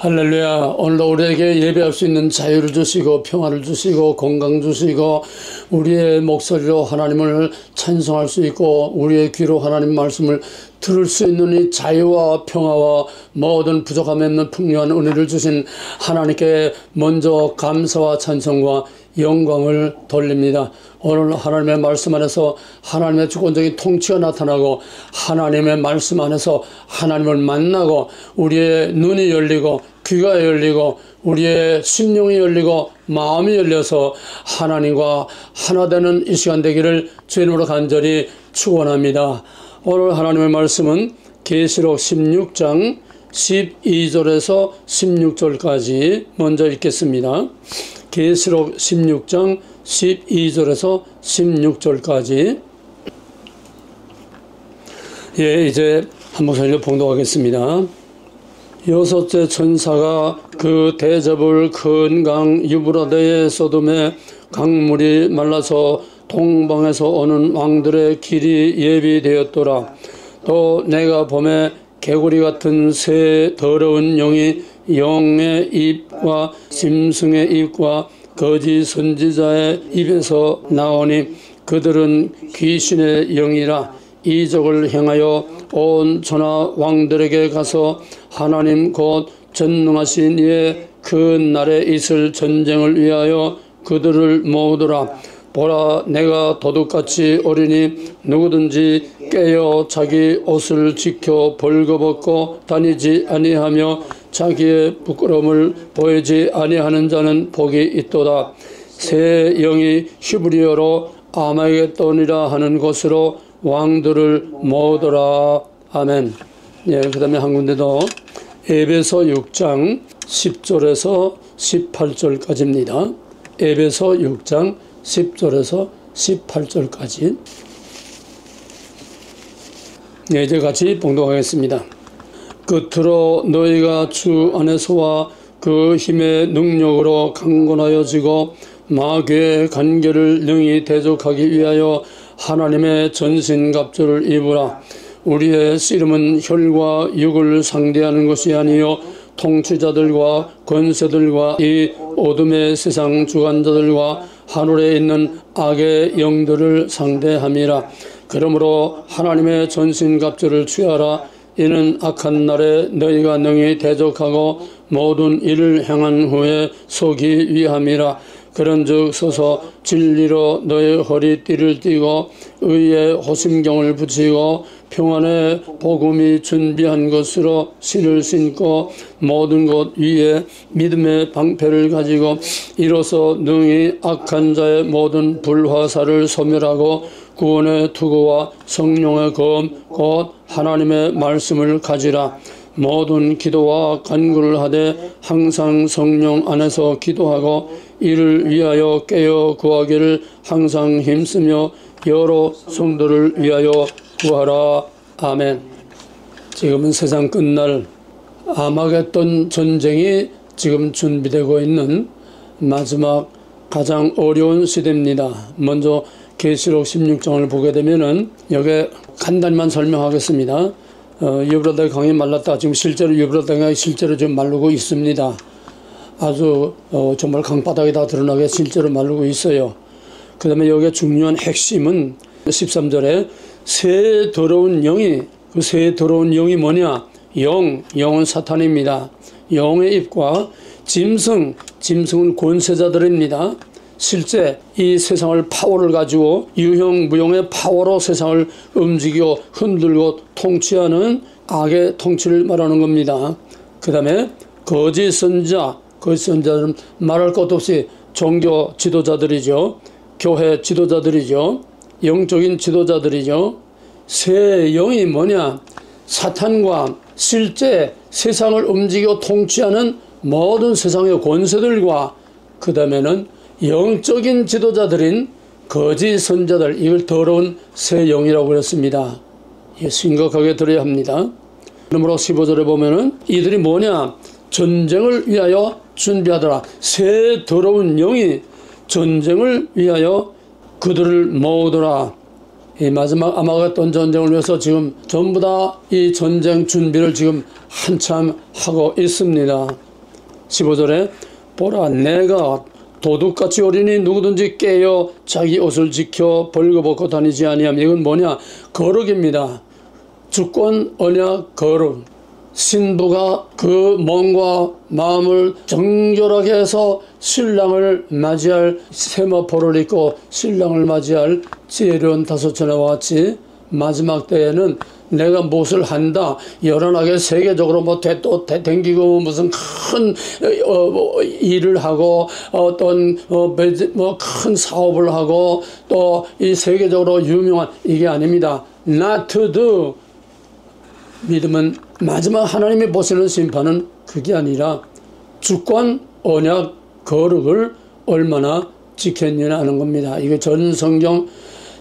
할렐루야. 오늘도 우리에게 예배할 수 있는 자유를 주시고 평화를 주시고 건강 주시고 우리의 목소리로 하나님을 찬송할 수 있고 우리의 귀로 하나님 말씀을 들을 수 있는 이 자유와 평화와 모든 부족함이 없는 풍요한 은혜를 주신 하나님께 먼저 감사와 찬송과 영광을 돌립니다. 오늘 하나님의 말씀 안에서 하나님의 주권적인 통치가 나타나고 하나님의 말씀 안에서 하나님을 만나고 우리의 눈이 열리고 귀가 열리고 우리의 심령이 열리고 마음이 열려서 하나님과 하나 되는 이 시간 되기를 주님으로 간절히 축원합니다. 오늘 하나님의 말씀은 계시록 16장 12절에서 16절까지 먼저 읽겠습니다. 계시록 16장 12절에서 16절까지 이제 한 목소리로 봉독하겠습니다. 여섯째 천사가 그 대접을 큰 강 유브라데의 소돔에 강물이 말라서 동방에서 오는 왕들의 길이 예비되었더라. 또 내가 봄에 개구리 같은 새 더러운 영이 영의 입과 짐승의 입과 거짓 선지자의 입에서 나오니 그들은 귀신의 영이라 이적을 행하여 온 천하 왕들에게 가서 하나님 곧 전능하신 이의 그 날에 있을 전쟁을 위하여 그들을 모으더라. 보라, 내가 도둑같이 오리니 누구든지 깨어 자기 옷을 지켜 벌거벗고 다니지 아니하며 자기의 부끄러움을 보이지 아니하는 자는 복이 있도다. 새 영이 히브리어로 아마겟돈이라 하는 곳으로 왕들을 모으더라. 아멘. 그 다음에 한 군데도 에베소 6장 10절에서 18절까지입니다. 에베소 6장 10절에서 18절까지. 이제 같이 봉독하겠습니다. 끝으로 너희가 주 안에서와 그 힘의 능력으로 강건하여지고 마귀의 간계를 능히 대적하기 위하여 하나님의 전신갑주를 입으라. 우리의 씨름은 혈과 육을 상대하는 것이 아니요 통치자들과 권세들과 이 어둠의 세상 주관자들과 하늘에 있는 악의 영들을 상대함이라. 그러므로 하나님의 전신갑주를 취하라. 이는 악한 날에 너희가 능히 대적하고 모든 일을 행한 후에 서기 위함이라. 그런즉 서서 진리로 너의 허리띠를 띠고 의의 호심경을 붙이고 평안의 복음이 준비한 것으로 실을 신고 모든 것 위에 믿음의 방패를 가지고 이로써 능히 악한 자의 모든 불화살을 소멸하고 구원의 투구와 성령의 검 곧 하나님의 말씀을 가지라. 모든 기도와 간구를 하되 항상 성령 안에서 기도하고 이를 위하여 깨어 구하기를 항상 힘쓰며 여러 성도를 위하여 구하라. 아멘. 지금은 세상 끝날 아마겟돈 전쟁이 지금 준비되고 있는 마지막 가장 어려운 시대입니다. 먼저 계시록 16장을 보게 되면은 여기 간단히만 설명하겠습니다. 유브라데 강이 말랐다. 지금 실제로 유브라데 강이 실제로 지금 마르고 있습니다. 아주 정말 강바닥이 다 드러나게 실제로 마르고 있어요. 그 다음에 여기에 중요한 핵심은 13절에 새 더러운 영이, 그 새 더러운 영이 뭐냐? 영은 사탄입니다. 영의 입과 짐승은 권세자들입니다. 실제 이 세상을 파워를 가지고 유형무용의 파워로 세상을 움직이고 흔들고 통치하는 악의 통치를 말하는 겁니다. 그 다음에 거짓 선지자들은 말할 것도 없이 종교 지도자들이죠. 교회 지도자들이죠. 영적인 지도자들이죠. 새 영이 뭐냐? 사탄과 실제 세상을 움직이고 통치하는 모든 세상의 권세들과 그 다음에는 영적인 지도자들인 거짓 선자들, 이걸 더러운 새 영이라고 그랬습니다. 심각하게 들어야 합니다. 그러므로 15절에 보면은 이들이 뭐냐? 전쟁을 위하여 준비하더라. 새 더러운 영이 전쟁을 위하여 그들을 모으더라. 이 마지막 아마겟돈 전쟁을 위해서 지금 전부 다 이 전쟁 준비를 지금 한참 하고 있습니다. 15절에 보라 내가 도둑같이 오리니 누구든지 깨어 자기 옷을 지켜 벌거벗고 다니지 아니하면 이건 뭐냐? 거룩입니다. 주권, 언약, 거룩. 신부가 그 몸과 마음을 정결하게 해서 신랑을 맞이할 세마포를 입고 신랑을 맞이할 지혜로운 다섯처녀와 같이 마지막 때에는 내가 무엇을 한다, 열연하게 세계적으로 뭐 또 댕기고 무슨 큰 일을 하고 어떤 큰 사업을 하고 또 이 세계적으로 유명한 이게 아닙니다. Not to do. 믿음은 마지막 하나님이 보시는 심판은 그게 아니라 주권, 언약, 거룩을 얼마나 지켰느냐 하는 겁니다. 이게 전 성경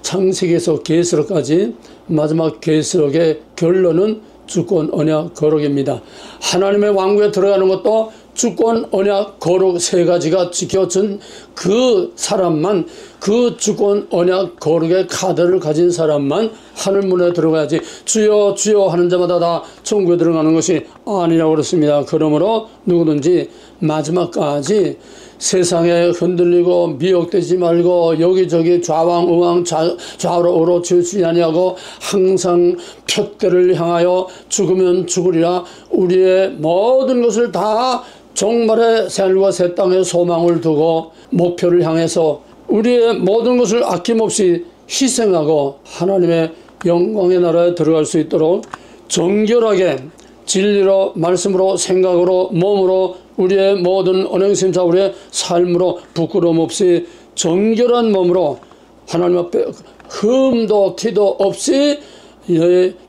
창세기에서 계시록까지 마지막 계시록의 결론은 주권, 언약, 거룩입니다. 하나님의 왕국에 들어가는 것도 주권, 언약, 거룩 세 가지가 지켜진 그 사람만, 그 주권, 언약, 거룩의 카드를 가진 사람만 하늘문에 들어가야지 주여 주여 하는 자마다 다 천국에 들어가는 것이 아니라고 그렇습니다. 그러므로 누구든지 마지막까지 세상에 흔들리고 미혹되지 말고 여기저기 좌왕우왕 좌우로 오로치우지 아니하고 항상 푯대를 향하여 죽으면 죽으리라. 우리의 모든 것을 다 종말의 새하늘과 새 땅에 소망을 두고 목표를 향해서 우리의 모든 것을 아낌없이 희생하고 하나님의 영광의 나라에 들어갈 수 있도록 정결하게 진리로 말씀으로 생각으로 몸으로 우리의 모든 언행심사 우리의 삶으로 부끄러움 없이 정결한 몸으로 하나님 앞에 흠도 티도 없이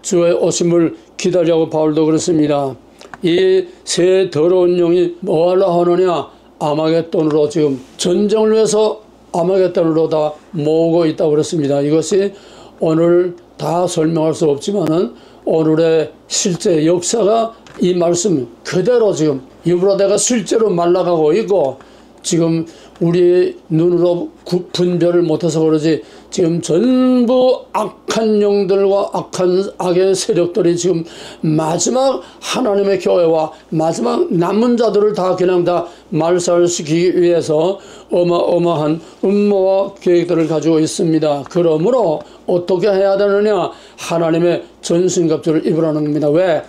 주의 오심을 기다리고 바울도 그렇습니다. 이 새 더러운 영이 뭐하려 하느냐? 아마겟돈으로 지금 전쟁을 위해서 아마겟돈으로 다 모으고 있다고 그랬습니다. 이것이 오늘 다 설명할 수 없지만은 오늘의 실제 역사가 이 말씀 그대로 지금 유브라데가 실제로 말라가고 있고 지금 우리 눈으로 분별을 못해서 그러지 지금 전부 악한 영들과 악한 악의 세력들이 지금 마지막 하나님의 교회와 마지막 남은 자들을 다 그냥 다 말살시키기 위해서 어마어마한 음모와 계획들을 가지고 있습니다. 그러므로 어떻게 해야 되느냐? 하나님의 전신갑주를 입으라는 겁니다. 왜?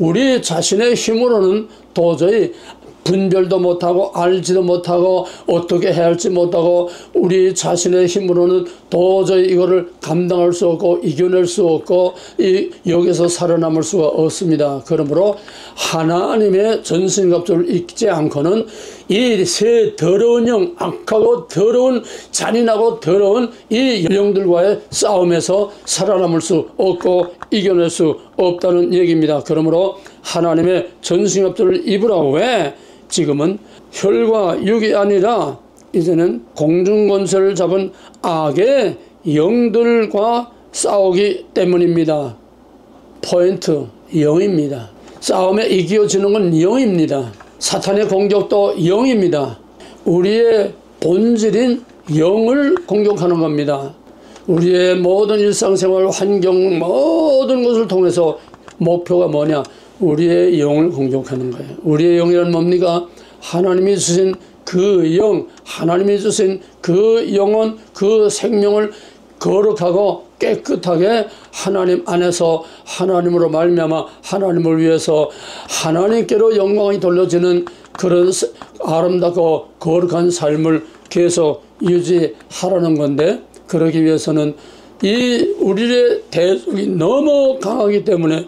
우리 자신의 힘으로는 도저히 분별도 못하고 알지도 못하고 어떻게 해야 할지 못하고 우리 자신의 힘으로는 도저히 이거를 감당할 수 없고 이겨낼 수 없고 여기서 살아남을 수가 없습니다. 그러므로 하나님의 전신갑주를 입지 않고는 이 새 더러운 영, 악하고 더러운 잔인하고 더러운 이 영들과의 싸움에서 살아남을 수 없고 이겨낼 수 없다는 얘기입니다. 그러므로 하나님의 전신갑주를 입으라. 왜? 지금은 혈과 육이 아니라 이제는 공중권세를 잡은 악의 영들과 싸우기 때문입니다. 포인트, 영입니다. 싸움에 이겨지는 건 영입니다. 사탄의 공격도 영입니다. 우리의 본질인 영을 공격하는 겁니다. 우리의 모든 일상생활, 환경, 모든 것을 통해서 목표가 뭐냐? 우리의 영을 공격하는 거예요. 우리의 영이란 뭡니까? 하나님이 주신 그 영, 하나님이 주신 그 영혼, 그 생명을 거룩하고 깨끗하게 하나님 안에서 하나님으로 말미암아 하나님을 위해서 하나님께로 영광이 돌려지는 그런 아름답고 거룩한 삶을 계속 유지하라는 건데, 그러기 위해서는 이 우리의 대적이 너무 강하기 때문에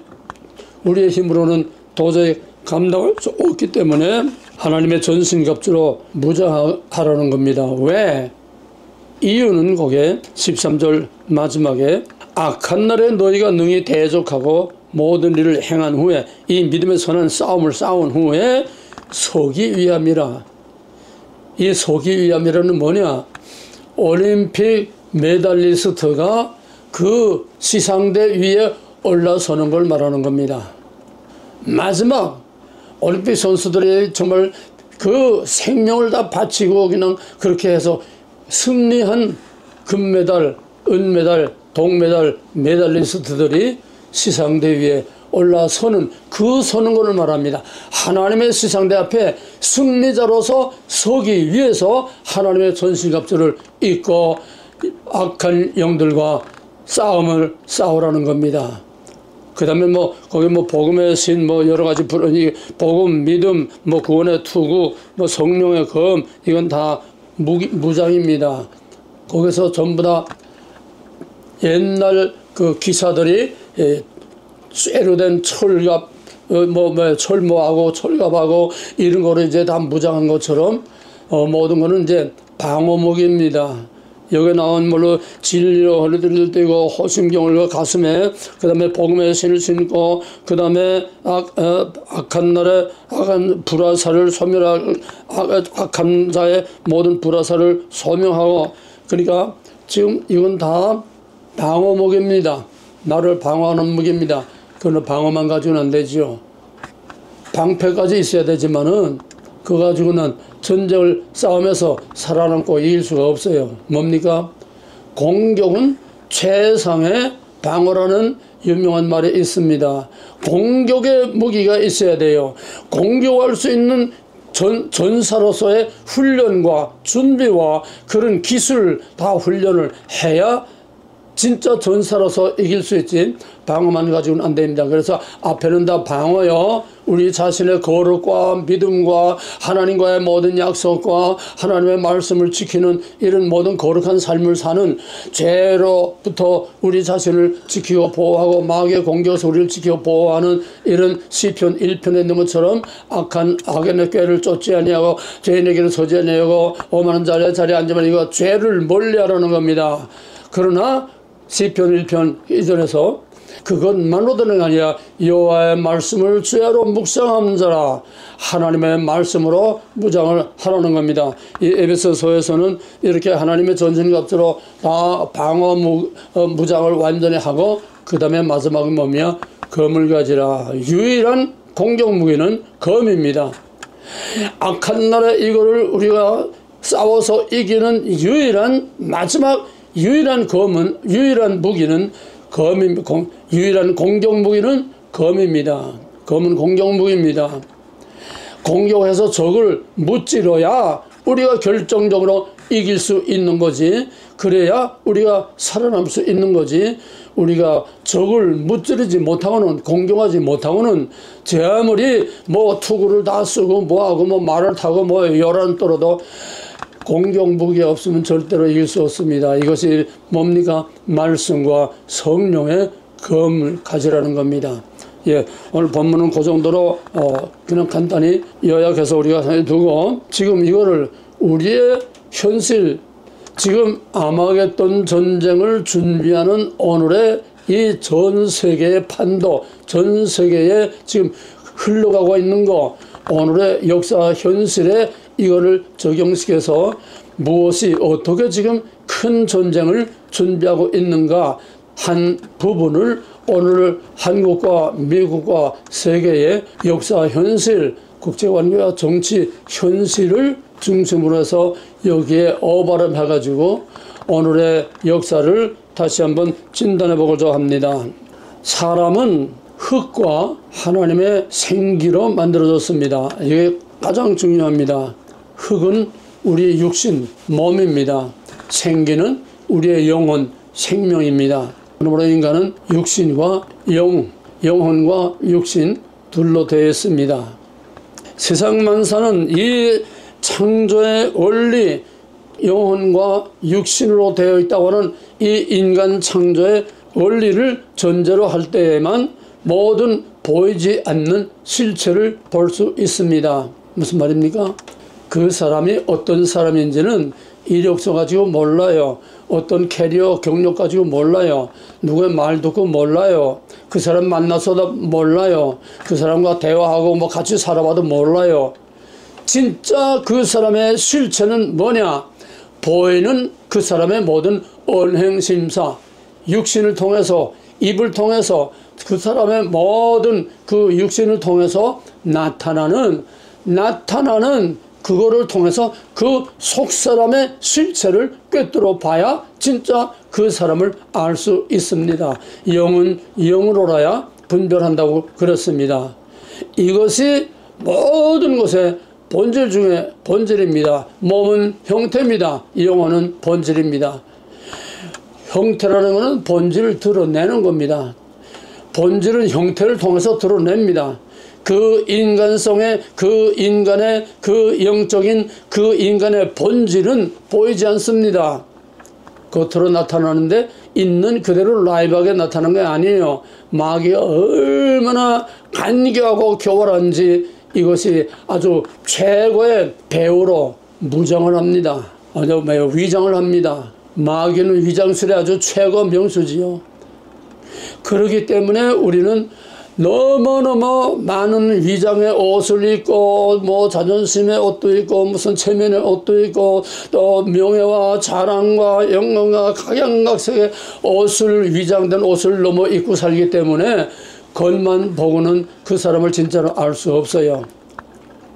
우리의 힘으로는 도저히 감당할 수 없기 때문에 하나님의 전신갑주로 무장하라는 겁니다. 왜? 이유는 거기에 13절 마지막에 악한 날에 너희가 능히 대적하고 모든 일을 행한 후에 이 믿음의 선한 싸움을 싸운 후에 서기 위함이라. 이 서기 위함이라는 뭐냐? 올림픽 메달리스트가 그 시상대 위에 올라서는 걸 말하는 겁니다. 마지막 올림픽 선수들이 정말 그 생명을 다 바치고 그냥 그렇게 해서 승리한 금메달, 은메달, 동메달 메달리스트들이 시상대 위에 올라서는 그 서는 것을 말합니다. 하나님의 시상대 앞에 승리자로서 서기 위해서 하나님의 전신갑주를 입고 악한 영들과 싸움을 싸우라는 겁니다. 그 다음에 뭐, 거기 뭐, 복음의 신, 뭐, 여러 가지, 복음, 믿음, 뭐, 구원의 투구, 뭐, 성령의 검, 이건 다 무장입니다. 거기서 전부 다 옛날 그 기사들이 쇠로 된 철갑, 철모하고 철갑하고 이런 거를 이제 다 무장한 것처럼, 모든 거는 이제 방어목입니다. 여기 나온 물로 진리로 허리를 떼고 호심경을 가슴에, 그 다음에 복음의 신을 신고, 그 다음에 악한 날에 악한 불화살을 소멸하고, 악한 자의 모든 불화살을 소명하고, 그러니까 지금 이건 다 방어목입니다. 나를 방어하는 무기입니다. 그건 방어만 가지고는 안 되지요. 방패까지 있어야 되지만은 그거 가지고는 전쟁을 싸우면서 살아남고 이길 수가 없어요. 뭡니까? 공격은 최상의 방어라는 유명한 말이 있습니다. 공격의 무기가 있어야 돼요. 공격할 수 있는 전사로서의 훈련과 준비와 그런 기술 다 훈련을 해야 진짜 전사로서 이길 수 있지 방어만 가지고는 안 됩니다. 그래서 앞에는 다 방어요. 우리 자신의 거룩과 믿음과 하나님과의 모든 약속과 하나님의 말씀을 지키는 이런 모든 거룩한 삶을 사는 죄로부터 우리 자신을 지키고 보호하고 마귀의 공격에서 우리를 지키고 보호하는 이런 시편 1편에 있는 것처럼 악한 악인의 꾀를 쫓지 아니하고 죄인에게는 서지 아니하고 오만한 자리에 앉으면 이거 죄를 멀리하라는 겁니다. 그러나 시편 1편 이전에서 그것만으로는 아니라 여호와의 말씀을 주야로 묵상하는 자라 하나님의 말씀으로 무장을 하라는 겁니다. 이 에베소서에서는 이렇게 하나님의 전신갑주로 다 방어 무장을 완전히 하고 그 다음에 마지막은 뭐냐? 검을 가지라. 유일한 공격 무기는 검입니다. 악한 날에 이거를 우리가 싸워서 이기는 유일한 검은, 유일한 무기는 검입니다. 유일한 공격 무기는 검입니다. 검은 공격 무기입니다. 공격해서 적을 무찌러야 우리가 결정적으로 이길 수 있는 거지. 그래야 우리가 살아남을 수 있는 거지. 우리가 적을 무찌르지 못하고는, 공격하지 못하고는 제 아무리 뭐 투구를 다 쓰고 뭐하고 뭐 말을 타고 뭐 열한 떨어도 공격 무기가 없으면 절대로 이길 수 없습니다. 이것이 뭡니까? 말씀과 성령의 검을 가지라는 겁니다. 예, 오늘 본문은 그 정도로 그냥 간단히 요약해서 우리가 두고 지금 이거를 우리의 현실, 지금 아마겟돈 전쟁을 준비하는 오늘의 이 전 세계의 판도, 전 세계에 지금 흘러가고 있는 거, 오늘의 역사 현실에 이거를 적용시켜서 무엇이 어떻게 지금 큰 전쟁을 준비하고 있는가 한 부분을 오늘 한국과 미국과 세계의 역사 현실, 국제관계와 정치 현실을 중심으로 해서 여기에 어바름해가지고 오늘의 역사를 다시 한번 진단해 보고자 합니다. 사람은 흙과 하나님의 생기로 만들어졌습니다. 이게 가장 중요합니다. 흙은 우리의 육신, 몸입니다. 생기는 우리의 영혼, 생명입니다. 그러므로 인간은 육신과 영혼과 육신 둘로 되어 있습니다. 세상 만사는 이 창조의 원리, 영혼과 육신으로 되어 있다고 하는 이 인간 창조의 원리를 전제로 할 때에만 모든 보이지 않는 실체를 볼 수 있습니다. 무슨 말입니까? 그 사람이 어떤 사람인지는 이력서 가지고 몰라요. 어떤 캐리어 경력 가지고 몰라요. 누구의 말 듣고 몰라요. 그 사람 만나서도 몰라요. 그 사람과 대화하고 뭐 같이 살아봐도 몰라요. 진짜 그 사람의 실체는 뭐냐? 보이는 그 사람의 모든 언행심사, 육신을 통해서, 입을 통해서 그 사람의 모든 그 육신을 통해서 나타나는 그거를 통해서 그 속사람의 실체를 꿰뚫어 봐야 진짜 그 사람을 알 수 있습니다. 영은 영으로 알아야 분별한다고 그랬습니다. 이것이 모든 것의 본질 중에 본질입니다. 몸은 형태입니다. 영혼은 본질입니다. 형태라는 것은 본질을 드러내는 겁니다. 본질은 형태를 통해서 드러냅니다. 그 인간성의, 그 인간의, 그 영적인 그 인간의 본질은 보이지 않습니다. 겉으로 나타나는데 있는 그대로 라이브하게 나타나는 게 아니에요. 마귀가 얼마나 간교하고 교활한지 이것이 아주 최고의 배우로 무장을 합니다. 아주 매우 위장을 합니다. 마귀는 위장술의 아주 최고 명수지요. 그렇기 때문에 우리는 너무너무 많은 위장의 옷을 입고 뭐 자존심의 옷도 입고 무슨 체면의 옷도 입고 또 명예와 자랑과 영광과 각양각색의 옷을 위장된 옷을 너무 입고 살기 때문에 겉만 보고는 그 사람을 진짜로 알 수 없어요.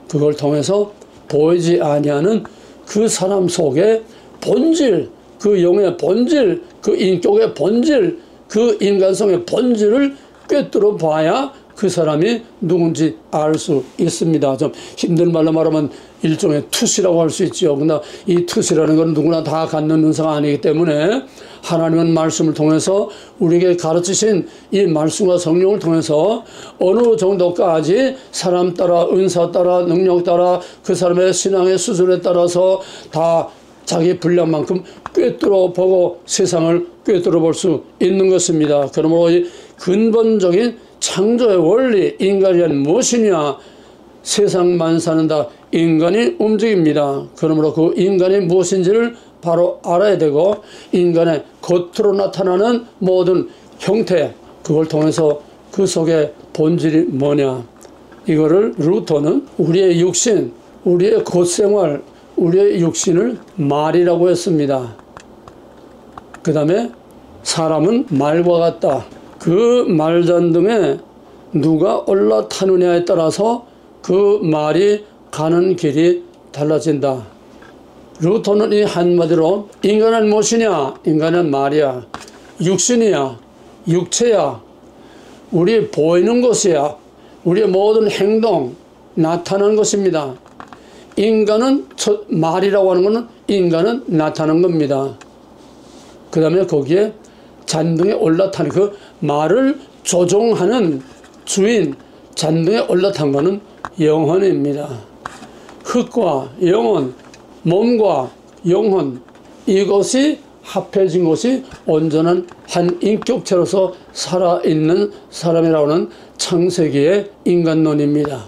그걸 통해서 보이지 아니하는 그 사람 속에 본질, 그 영의 본질, 그 인격의 본질, 그 인간성의 본질을 꿰뚫어 봐야 그 사람이 누군지 알 수 있습니다. 좀 힘든 말로 말하면 일종의 투시라고 할 수 있죠. 그러나 이 투시라는 건 누구나 다 갖는 은사가 아니기 때문에 하나님은 말씀을 통해서 우리에게 가르치신 이 말씀과 성령을 통해서 어느 정도까지 사람 따라 은사 따라 능력 따라 그 사람의 신앙의 수준에 따라서 다 자기 분량만큼 꿰뚫어 보고 세상을 꿰뚫어 볼 수 있는 것입니다. 그러므로 이 근본적인 창조의 원리, 인간이란 무엇이냐? 세상만 사는 다 인간이 움직입니다. 그러므로 그 인간이 무엇인지를 바로 알아야 되고 인간의 겉으로 나타나는 모든 형태, 그걸 통해서 그 속에 본질이 뭐냐? 이거를 루터는 우리의 육신, 우리의 겉생활, 우리의 육신을 말이라고 했습니다. 그 다음에 사람은 말과 같다. 그 말잔등에 누가 올라타느냐에 따라서 그 말이 가는 길이 달라진다. 루터는 이 한마디로 인간은 무엇이냐? 인간은 말이야. 육신이야. 육체야. 우리 보이는 것이야. 우리의 모든 행동, 나타나는 것입니다. 인간은 말이라고 하는 것은 인간은 나타나는 겁니다. 그 다음에 거기에 잔등에 올라타는 그 말을 조종하는 주인, 잔등에 올라탄 것은 영혼입니다. 흙과 영혼, 몸과 영혼, 이것이 합해진 것이 온전한 한 인격체로서 살아있는 사람이라고 하는 창세기의 인간론입니다.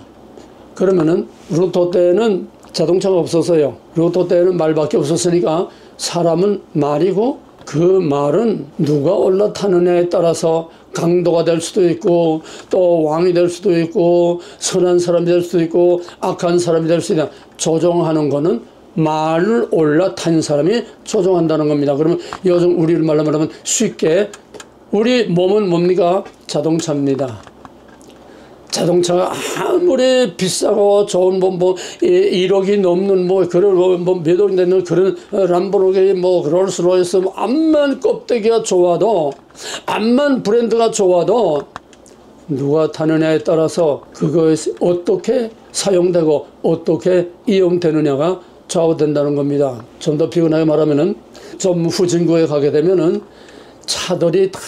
그러면은 루터 때는 자동차가 없었어요. 루터 때는 말밖에 없었으니까 사람은 말이고 그 말은 누가 올라타느냐에 따라서 강도가 될 수도 있고 또 왕이 될 수도 있고 선한 사람이 될 수도 있고 악한 사람이 될 수도 있다. 조종하는 거는 말을 올라탄 사람이 조종한다는 겁니다. 그러면 요즘 우리 말로 말하면 쉽게 우리 몸은 뭡니까? 자동차입니다. 자동차가 아무리 비싸고 좋은 뭐 1억이 넘는 뭐 그런 뭐 몇 억이 되는 그런 람보르기니 뭐 롤스로이스 뭐 암만 껍데기가 좋아도 암만 브랜드가 좋아도 누가 타느냐에 따라서 그것이 어떻게 사용되고 어떻게 이용되느냐가 좌우된다는 겁니다. 좀 더 피곤하게 말하면은 좀 후진국에 가게 되면은 차들이 다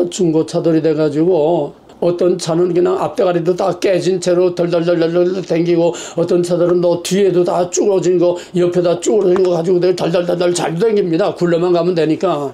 중고차들이 돼가지고 어떤 차는 그냥 앞대가리도 다 깨진 채로 덜덜덜덜 댕기고 어떤 차들은 또 뒤에도 다 쭈그러진 거 옆에다 쭈그러진 거 가지고 덜덜덜덜 잘 댕깁니다. 굴러만 가면 되니까.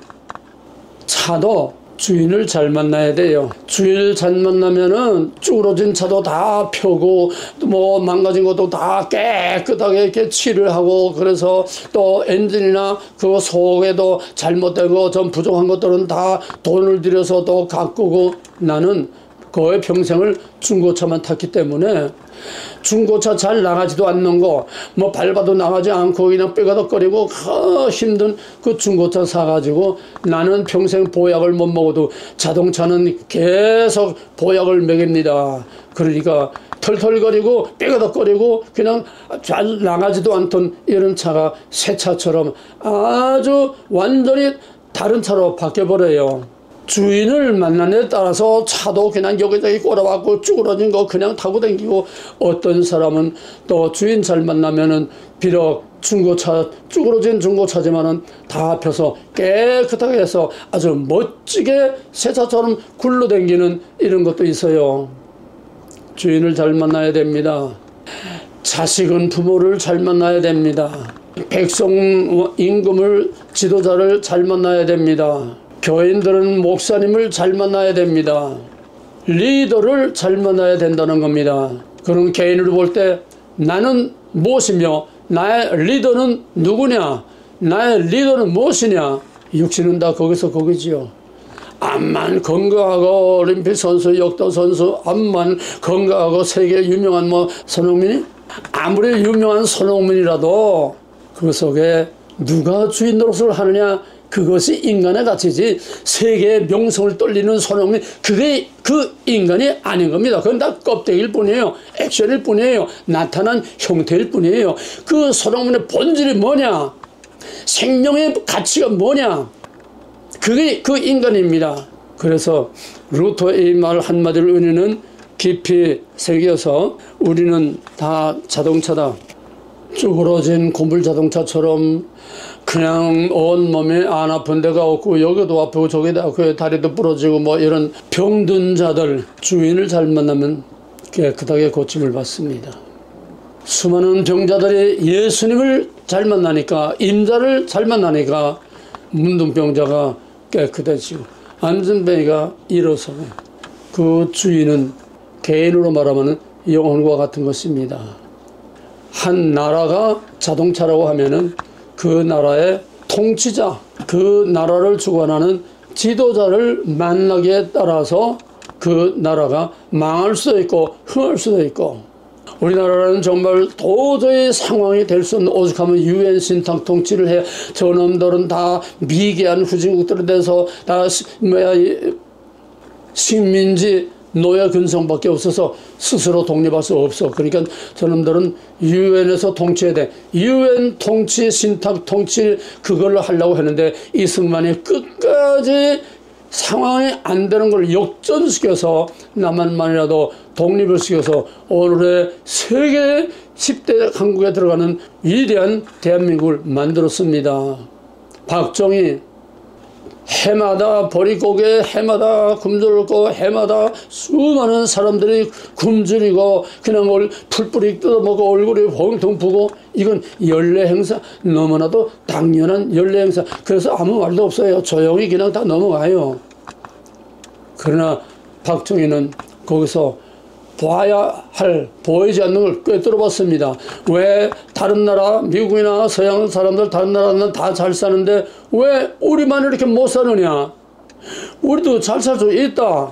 차도 주인을 잘 만나야 돼요. 주인을 잘 만나면은 쭈그러진 차도 다 펴고 뭐 망가진 것도 다 깨끗하게 이렇게 칠을 하고 그래서 또 엔진이나 그 속에도 잘못된 거 좀 부족한 것들은 다 돈을 들여서 또 가꾸고 나는 거의 평생을 중고차만 탔기 때문에 중고차 잘 나가지도 않는 거 뭐 밟아도 나가지 않고 그냥 삐거덕거리고 힘든 그 중고차 사가지고 나는 평생 보약을 못 먹어도 자동차는 계속 보약을 먹입니다. 그러니까 털털거리고 삐거덕거리고 그냥 잘 나가지도 않던 이런 차가 새 차처럼 아주 완전히 다른 차로 바뀌어버려요. 주인을 만나는 데 따라서 차도 그냥 여기저기 꼬라박고 쭈그러진 거 그냥 타고 다니고, 어떤 사람은 또 주인 잘 만나면은 비록 중고차, 쭈그러진 중고차지만은 다 펴서 깨끗하게 해서 아주 멋지게 새 차처럼 굴러다니는 이런 것도 있어요. 주인을 잘 만나야 됩니다. 자식은 부모를 잘 만나야 됩니다. 백성 임금을, 지도자를 잘 만나야 됩니다. 교인들은 목사님을 잘 만나야 됩니다. 리더를 잘 만나야 된다는 겁니다. 그런 개인을 볼 때 나는 무엇이며 나의 리더는 누구냐, 나의 리더는 무엇이냐, 육신은 다 거기서 거기지요. 암만 건강하고 올림픽 선수, 역도 선수, 암만 건강하고 세계 유명한 손흥민이, 아무리 유명한 손흥민이라도 그 속에 누가 주인 노릇을 하느냐, 그것이 인간의 가치지, 세계의 명성을 떨리는 손흥민, 그게 그 인간이 아닌 겁니다. 그건 다 껍데기일 뿐이에요. 액션일 뿐이에요. 나타난 형태일 뿐이에요. 그 손흥민의 본질이 뭐냐, 생명의 가치가 뭐냐, 그게 그 인간입니다. 그래서 루터의 이 말 한마디를 은혜는 깊이 새겨서 우리는 다 자동차다. 쭈그러진 고물 자동차처럼 그냥 온몸에 안 아픈 데가 없고, 여기도 아프고 저기도 아프고 다리도 부러지고 이런 병든 자들, 주인을 잘 만나면 깨끗하게 고침을 받습니다. 수많은 병자들이 예수님을 잘 만나니까, 임자를 잘 만나니까 문둥병자가 깨끗해지고 안전뱅이가 일어서고, 그 주인은 개인으로 말하면 영혼과 같은 것입니다. 한 나라가 자동차라고 하면은 그 나라의 통치자, 그 나라를 주관하는 지도자를 만나기에 따라서 그 나라가 망할 수도 있고 흥할 수도 있고, 우리나라는 정말 도저히 상황이 될 수 없는, 오죽하면 유엔 신탁 통치를 해. 저놈들은 다 미개한 후진국들에 대해서 다 식민지 노예 근성밖에 없어서 스스로 독립할 수 없어. 그러니까 저놈들은 유엔에서 통치해야 돼. 유엔 통치, 신탁 통치, 그걸로 하려고 했는데 이승만이 끝까지 상황이 안 되는 걸 역전시켜서 남한만이라도 독립을 시켜서 오늘의 세계 10대 강국에 들어가는 위대한 대한민국을 만들었습니다. 박정희, 해마다 보릿고개, 해마다 굶주렸고, 해마다 수많은 사람들이 굶주리고 그냥 풀뿌리 뜯어먹고 얼굴이 홍통 부고, 이건 연례 행사, 너무나도 당연한 연례 행사. 그래서 아무 말도 없어요. 조용히 그냥 다 넘어가요. 그러나 박정희는 거기서 봐야 할, 보이지 않는 걸 꿰뚫어 봤습니다. 왜 다른 나라, 미국이나 서양 사람들 다른 나라는 다 잘 사는데 왜 우리만 이렇게 못 사느냐? 우리도 잘 살 수 있다.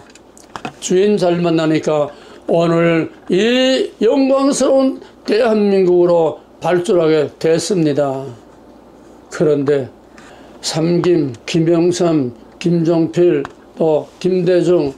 주인 잘 만나니까 오늘 이 영광스러운 대한민국으로 발전하게 됐습니다. 그런데 삼김, 김영삼, 김종필, 또 김대중,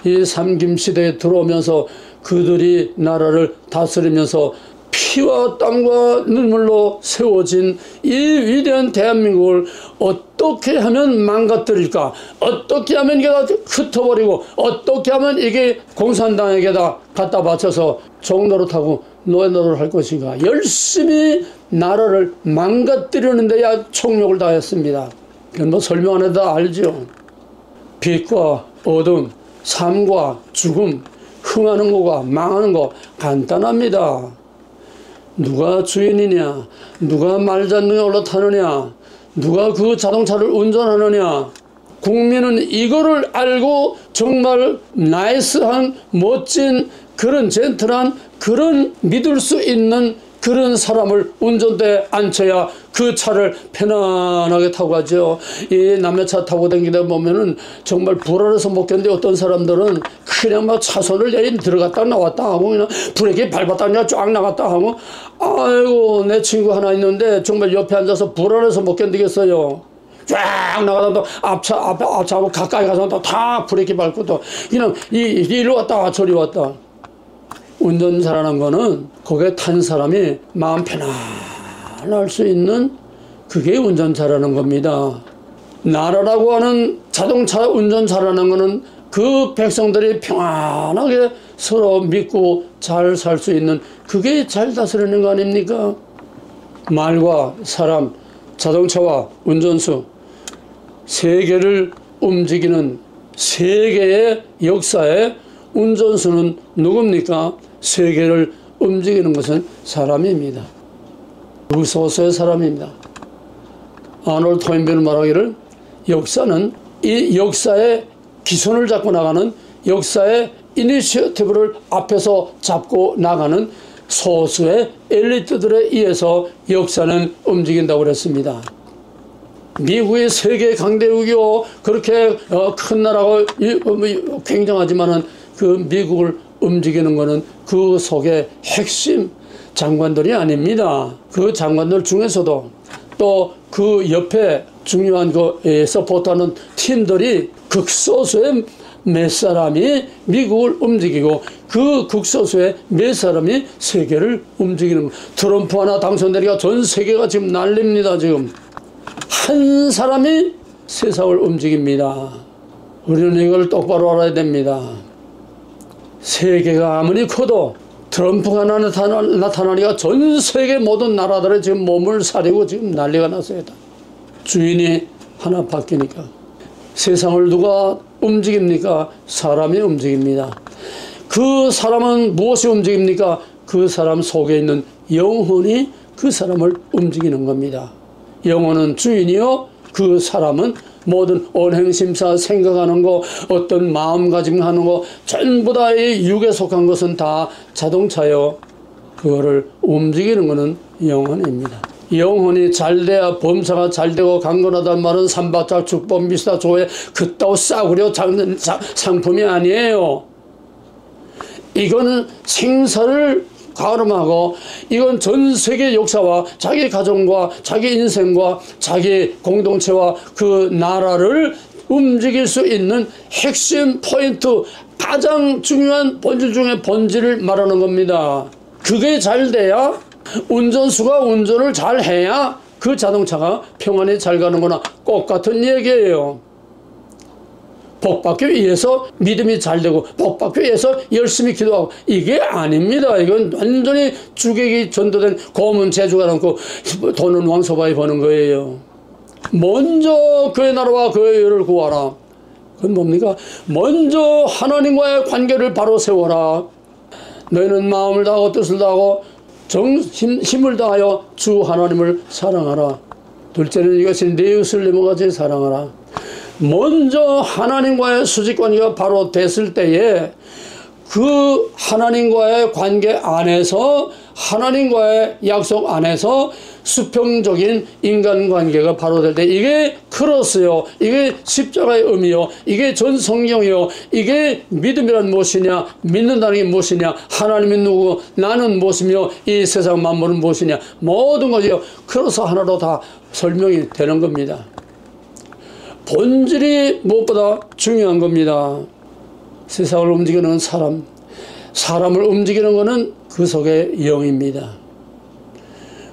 이 삼김 시대에 들어오면서 그들이 나라를 다스리면서 피와 땀과 눈물로 세워진 이 위대한 대한민국을 어떻게 하면 망가뜨릴까? 어떻게 하면 이게 다 흩어버리고, 어떻게 하면 이게 공산당에게다 갖다 바쳐서 종노릇하고 노예노릇을 할 것인가? 열심히 나라를 망가뜨리는 데야 총력을 다했습니다. 그건 설명 안 해도 알죠. 빛과 어둠, 삶과 죽음, 흥하는 거가 망하는 거 간단합니다. 누가 주인이냐, 누가 말잔등에 올라타느냐, 누가 그 자동차를 운전하느냐, 국민은 이거를 알고 정말 나이스한 멋진 그런 젠틀한 그런 믿을 수 있는 그런 사람을 운전대에 앉혀야 그 차를 편안하게 타고 가죠. 이 남의 차 타고 다니다 보면은 정말 불안해서 못 견뎌. 어떤 사람들은 그냥 막 차선을 들어갔다 나왔다 하고 그냥 브레이크 밟았다 그냥 쫙 나갔다 하고, 아이고 내 친구 하나 있는데 정말 옆에 앉아서 불안해서 못 견디겠어요. 쫙 나가다 또 앞차하고 가까이 가서 또 다 브레이크 밟고 또 그냥 이리로 왔다 저리 왔다. 운전 잘하는 거는 거기에 탄 사람이 마음 편안할 수 있는, 그게 운전 잘하는 겁니다. 나라라고 하는 자동차 운전 잘하는 거는 그 백성들이 평안하게 서로 믿고 잘 살 수 있는, 그게 잘 다스리는 거 아닙니까? 말과 사람, 자동차와 운전수, 세계를 움직이는 세계의 역사에 운전수는 누굽니까? 세계를 움직이는 것은 사람입니다. 무소수의 사람입니다. 아놀드 토인비는 말하기를, 역사는 이 역사의 기선을 잡고 나가는, 역사의 이니시어티브를 앞에서 잡고 나가는 소수의 엘리트들에 의해서 역사는 움직인다고 그랬습니다. 미국이 세계 강대국이요, 그렇게 큰 나라고 굉장하지만은 그 미국을 움직이는 것은 그 속에 핵심 장관들이 아닙니다. 그 장관들 중에서도 또 그 옆에 중요한 그 서포트하는 팀들이 극소수의 몇 사람이 미국을 움직이고, 그 극소수의 몇 사람이 세계를 움직이는 거. 트럼프 하나 당선되니까 전 세계가 지금 난립니다. 지금 한 사람이 세상을 움직입니다. 우리는 이걸 똑바로 알아야 됩니다. 세계가 아무리 커도 트럼프가 나타나니까 전 세계 모든 나라들의 지금 몸을 사리고 지금 난리가 났어요. 주인이 하나 바뀌니까. 세상을 누가 움직입니까? 사람이 움직입니다. 그 사람은 무엇이 움직입니까? 그 사람 속에 있는 영혼이 그 사람을 움직이는 겁니다. 영혼은 주인이요, 그 사람은 모든 언행심사, 생각하는 거, 어떤 마음가짐 하는 거, 전부 다 이 육에 속한 것은 다 자동차요. 그거를 움직이는 것은 영혼입니다. 영혼이 잘 돼야 범사가 잘 되고, 강건하다는 말은 삼박자, 축복, 미수다, 조회, 그따위 싸구려 작는 상품이 아니에요. 이거는 생사를 가름하고, 이건 전 세계 역사와 자기 가정과 자기 인생과 자기 공동체와 그 나라를 움직일 수 있는 핵심 포인트, 가장 중요한 본질 중에 본질을 말하는 겁니다. 그게 잘 돼야, 운전수가 운전을 잘 해야 그 자동차가 평안히 잘 가는 거나 똑같은 얘기예요. 복받기 위해서 믿음이 잘 되고, 복받기 위해서 열심히 기도하고, 이게 아닙니다. 이건 완전히 주객이 전도된 고문 재주가 남고 돈은 왕소바이 버는 거예요. 먼저 그의 나라와 그의 의를 구하라. 그건 뭡니까? 먼저 하나님과의 관계를 바로 세워라. 너희는 마음을 다하고 뜻을 다하고 힘을 다하여 주 하나님을 사랑하라. 둘째는 이것이 네 이웃을 네 몸같이 사랑하라. 먼저 하나님과의 수직관계가 바로 됐을 때에, 그 하나님과의 관계 안에서, 하나님과의 약속 안에서 수평적인 인간관계가 바로 될 때, 이게 크로스요, 이게 십자가의 의미요, 이게 전 성경이요, 이게 믿음이란 무엇이냐, 믿는다는 게 무엇이냐, 하나님이 누구고 나는 무엇이며 이 세상 만물은 무엇이냐, 모든 것이요 크로스 하나로 다 설명이 되는 겁니다. 본질이 무엇보다 중요한 겁니다. 세상을 움직이는 사람, 사람을 움직이는 것은 그 속에 영입니다.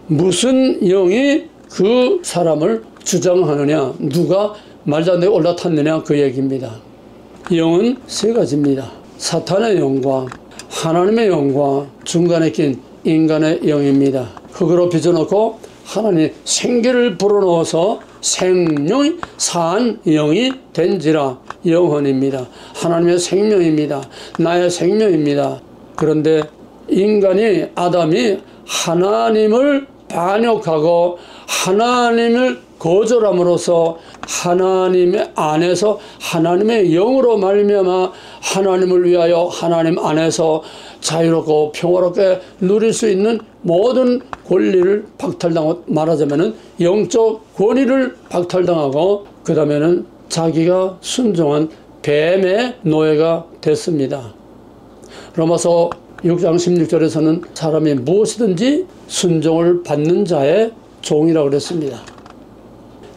무슨 영이 그 사람을 주장하느냐, 누가 말도 안 되게 올라탔느냐, 그 얘기입니다. 영은 세 가지입니다. 사탄의 영과 하나님의 영과 중간에 낀 인간의 영입니다. 흙으로 빚어놓고 하나님 생기를 불어넣어서 생명이 산 영이 된지라. 영혼입니다. 하나님의 생명입니다. 나의 생명입니다. 그런데 인간이, 아담이 하나님을 반역하고 하나님을 거절함으로써 하나님의 안에서 하나님의 영으로 말미암아 하나님을 위하여 하나님 안에서 자유롭고 평화롭게 누릴 수 있는 모든 권리를 박탈당하고, 말하자면 영적 권위를 박탈당하고, 그 다음에는 자기가 순종한 뱀의 노예가 됐습니다. 로마서 6장 16절에서는 사람이 무엇이든지 순종을 받는 자의 종이라고 그랬습니다.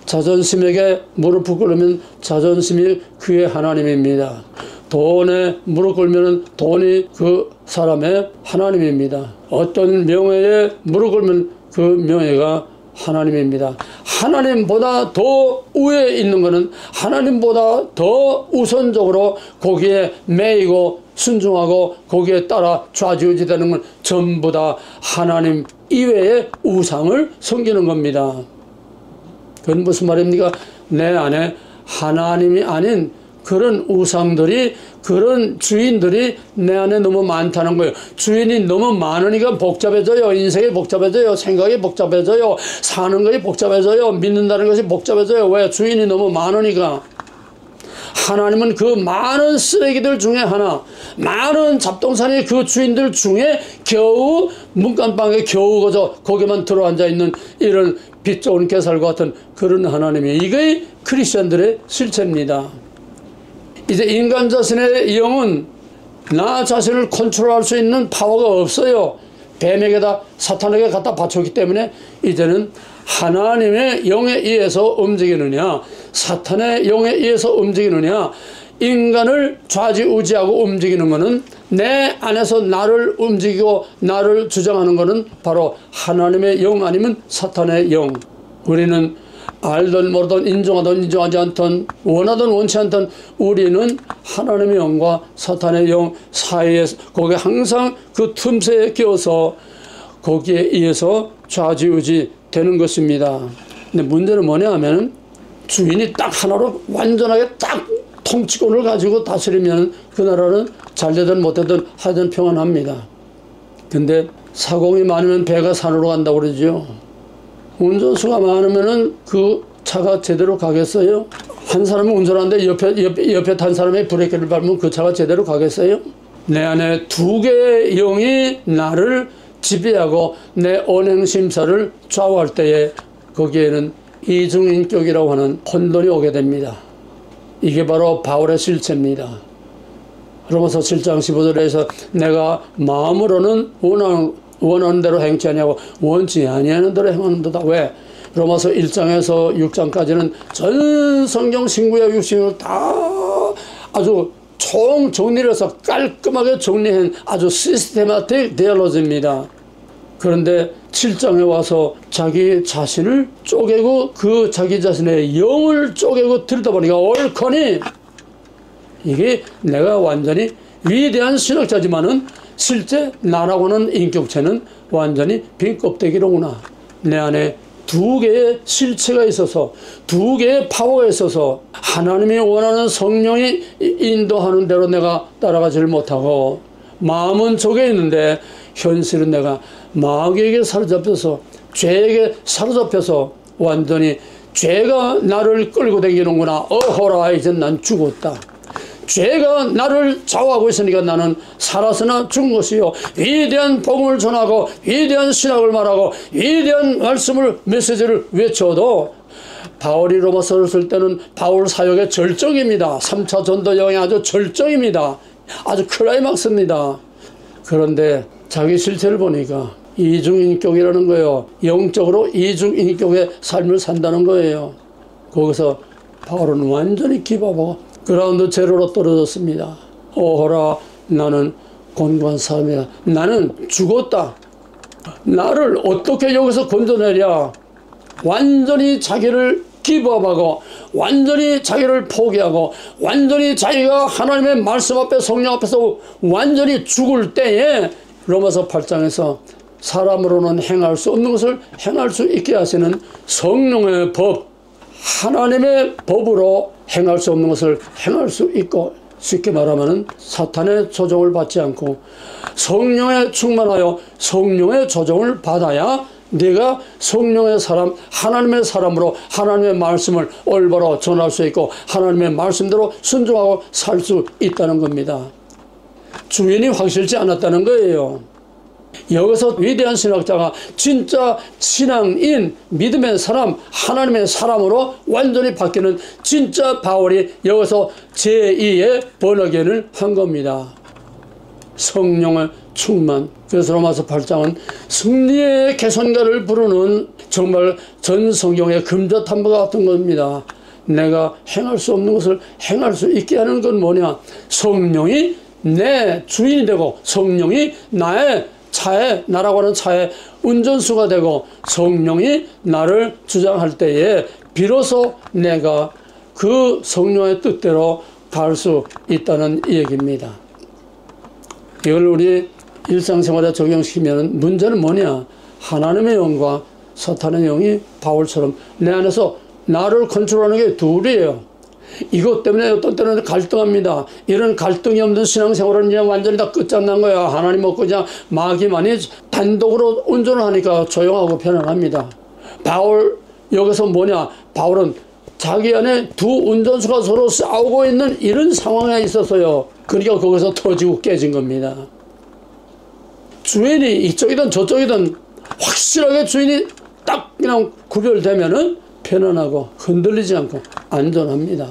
자존심에게 무릎을 꿇으면 자존심이 그의 하나님입니다. 돈에 무릎 꿇으면 돈이 그 사람의 하나님입니다. 어떤 명예에 무릎 꿇으면 그 명예가 하나님입니다. 하나님보다 더 위에 있는 것은 하나님보다 더 우선적으로 거기에 매이고 순종하고 거기에 따라 좌지우지되는 건 전부 다 하나님 이외의 우상을 섬기는 겁니다. 그건 무슨 말입니까? 내 안에 하나님이 아닌 그런 우상들이, 그런 주인들이 내 안에 너무 많다는 거예요. 주인이 너무 많으니까 복잡해져요. 인생이 복잡해져요. 생각이 복잡해져요. 사는 것이 복잡해져요. 믿는다는 것이 복잡해져요. 왜? 주인이 너무 많으니까. 하나님은 그 많은 쓰레기들 중에 하나, 많은 잡동사니 그 주인들 중에 겨우 문간방에 겨우 그저 거기만 들어앉아 있는 이런 빛 좋은 개살과 같은 그런 하나님이, 이게 크리스천들의 실체입니다. 이제 인간 자신의 영은 나 자신을 컨트롤할 수 있는 파워가 없어요. 뱀에게다, 사탄에게 갖다 바쳤기 때문에 이제는 하나님의 영에 의해서 움직이느냐, 사탄의 영에 의해서 움직이느냐, 인간을 좌지우지하고 움직이는 것은, 내 안에서 나를 움직이고 나를 주장하는 것은 바로 하나님의 영 아니면 사탄의 영. 우리는 알든 모르든 인정하든 인정하지 않든 원하든 원치 않든 우리는 하나님의 영과 사탄의 영 사이에, 거기에 항상 그 틈새에 끼어서 거기에 의해서 좌지우지 되는 것입니다. 근데 문제는 뭐냐 하면, 주인이 딱 하나로 완전하게 딱 통치권을 가지고 다스리면 그 나라는 잘되든 못되든 하여튼 평안합니다. 근데 사공이 많으면 배가 산으로 간다고 그러죠. 운전수가 많으면은 그 차가 제대로 가겠어요? 한 사람은 운전하는데 옆에 탄 사람이 브레이크를 밟으면 그 차가 제대로 가겠어요? 내 안에 두 개의 영이 나를 지배하고 내 언행심사를 좌우할 때에 거기에는 이중인격이라고 하는 혼돈이 오게 됩니다. 이게 바로 바울의 실체입니다. 로마서 7장 15절에서 내가 마음으로는 원하는 대로 행치 아니하고 원치 아니하는 대로 행하는도다. 왜? 로마서 1장에서 6장까지는 전 성경 신구약 육신을 다 아주 총 정리를 해서 깔끔하게 정리한 아주 시스테마틱 디얼로지입니다. 그런데 7장에 와서 자기 자신을 쪼개고 그 자기 자신의 영을 쪼개고 들여다보니까 옳거니, 이게 내가 완전히 위대한 신학자지만은 실제 나라고는 인격체는 완전히 빈 껍데기로구나. 내 안에 두 개의 실체가 있어서, 두 개의 파워가 있어서 하나님이 원하는 성령이 인도하는 대로 내가 따라가지를 못하고, 마음은 저게 있는데 현실은 내가 마귀에게 사로잡혀서, 죄에게 사로잡혀서 완전히 죄가 나를 끌고 다니는구나. 어허라, 이제 난 죽었다. 죄가 나를 좌우하고 있으니까 나는 살아서나 죽은 것이요, 위대한 복음을 전하고 위대한 신학을 말하고 위대한 말씀을, 메시지를 외쳐도, 바울이 로마서를 쓸 때는 바울 사역의 절정입니다. 3차 전도 여행이 아주 절정입니다. 아주 클라이막스입니다. 그런데 자기 실체를 보니까 이중인격이라는 거예요. 영적으로 이중인격의 삶을 산다는 거예요. 거기서 바울은 완전히 기밥하고 그라운드 제로로 떨어졌습니다. 오호라, 나는 곤고한 사람이야. 나는 죽었다. 나를 어떻게 여기서 건져내랴. 완전히 자기를 기밥하고 완전히 자기를 포기하고 완전히 자기가 하나님의 말씀 앞에, 성령 앞에서 완전히 죽을 때에 로마서 8장에서 사람으로는 행할 수 없는 것을 행할 수 있게 하시는 성령의 법, 하나님의 법으로 행할 수 없는 것을 행할 수 있고, 쉽게 말하면 사탄의 조종을 받지 않고 성령에 충만하여 성령의 조종을 받아야 네가 성령의 사람, 하나님의 사람으로 하나님의 말씀을 올바로 전할 수 있고 하나님의 말씀대로 순종하고 살 수 있다는 겁니다. 주인이 확실치 않았다는 거예요. 여기서 위대한 신학자가 진짜 신앙인, 믿음의 사람, 하나님의 사람으로 완전히 바뀌는 진짜 바울이 여기서 제2의 번역연을 한 겁니다. 성령의 충만. 그래서 로마서 8장은 승리의 개선가를 부르는 정말 전 성경의 금자탐과 같은 겁니다. 내가 행할 수 없는 것을 행할 수 있게 하는 건 뭐냐? 성령이 내 주인이 되고 성령이 나의 차에, 나라고 하는 차에 운전수가 되고 성령이 나를 주장할 때에 비로소 내가 그 성령의 뜻대로 갈 수 있다는 얘기입니다. 이걸 우리 일상생활에 적용시키면 문제는 뭐냐? 하나님의 영과 사탄의 영이 바울처럼 내 안에서 나를 컨트롤하는 게 둘이에요. 이것 때문에 어떤 때는 갈등합니다. 이런 갈등이 없는 신앙생활은 그냥 완전히 다 끝장난 거야. 하나님 없고 그냥 마귀만이 단독으로 운전을 하니까 조용하고 편안합니다. 바울 여기서 뭐냐? 바울은 자기 안에 두 운전수가 서로 싸우고 있는 이런 상황에 있었어요. 그러니까 거기서 터지고 깨진 겁니다. 주인이 이쪽이든 저쪽이든 확실하게 주인이 딱 그냥 구별되면은 편안하고 흔들리지 않고 안전합니다.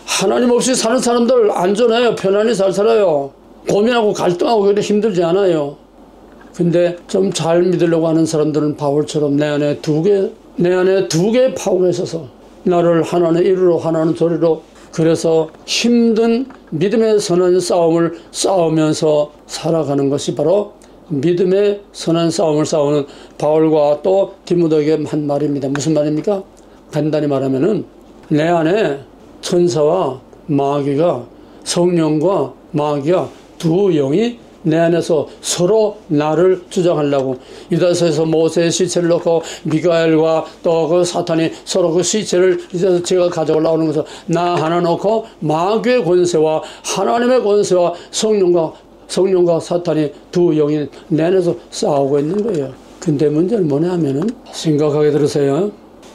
하나님 없이 사는 사람들 안전해요. 편안히 잘 살아요. 고민하고 갈등하고 그래 힘들지 않아요. 근데 좀 잘 믿으려고 하는 사람들은 바울처럼 내 안에 두 개 파워가 있어서 나를 하나는 이리로 하나는 저리로, 그래서 힘든 믿음의 선한 싸움을 싸우면서 살아가는 것이 바로 믿음의 선한 싸움을 싸우는 바울과 또 디모데에게 한 말입니다. 무슨 말입니까? 간단히 말하면은 내 안에 천사와 마귀가, 성령과 마귀가 두 영이 내 안에서 서로 나를 주장하려고, 유다서에서 모세의 시체를 놓고 미가엘과 또 그 사탄이 서로 그 시체를 이제 제가 가져오려고 하는 것을 나 하나 놓고 마귀의 권세와 하나님의 권세와 성령과 사탄이 두 영이 내 안에서 싸우고 있는 거예요. 근데 문제는 뭐냐면은, 생각하게 들으세요.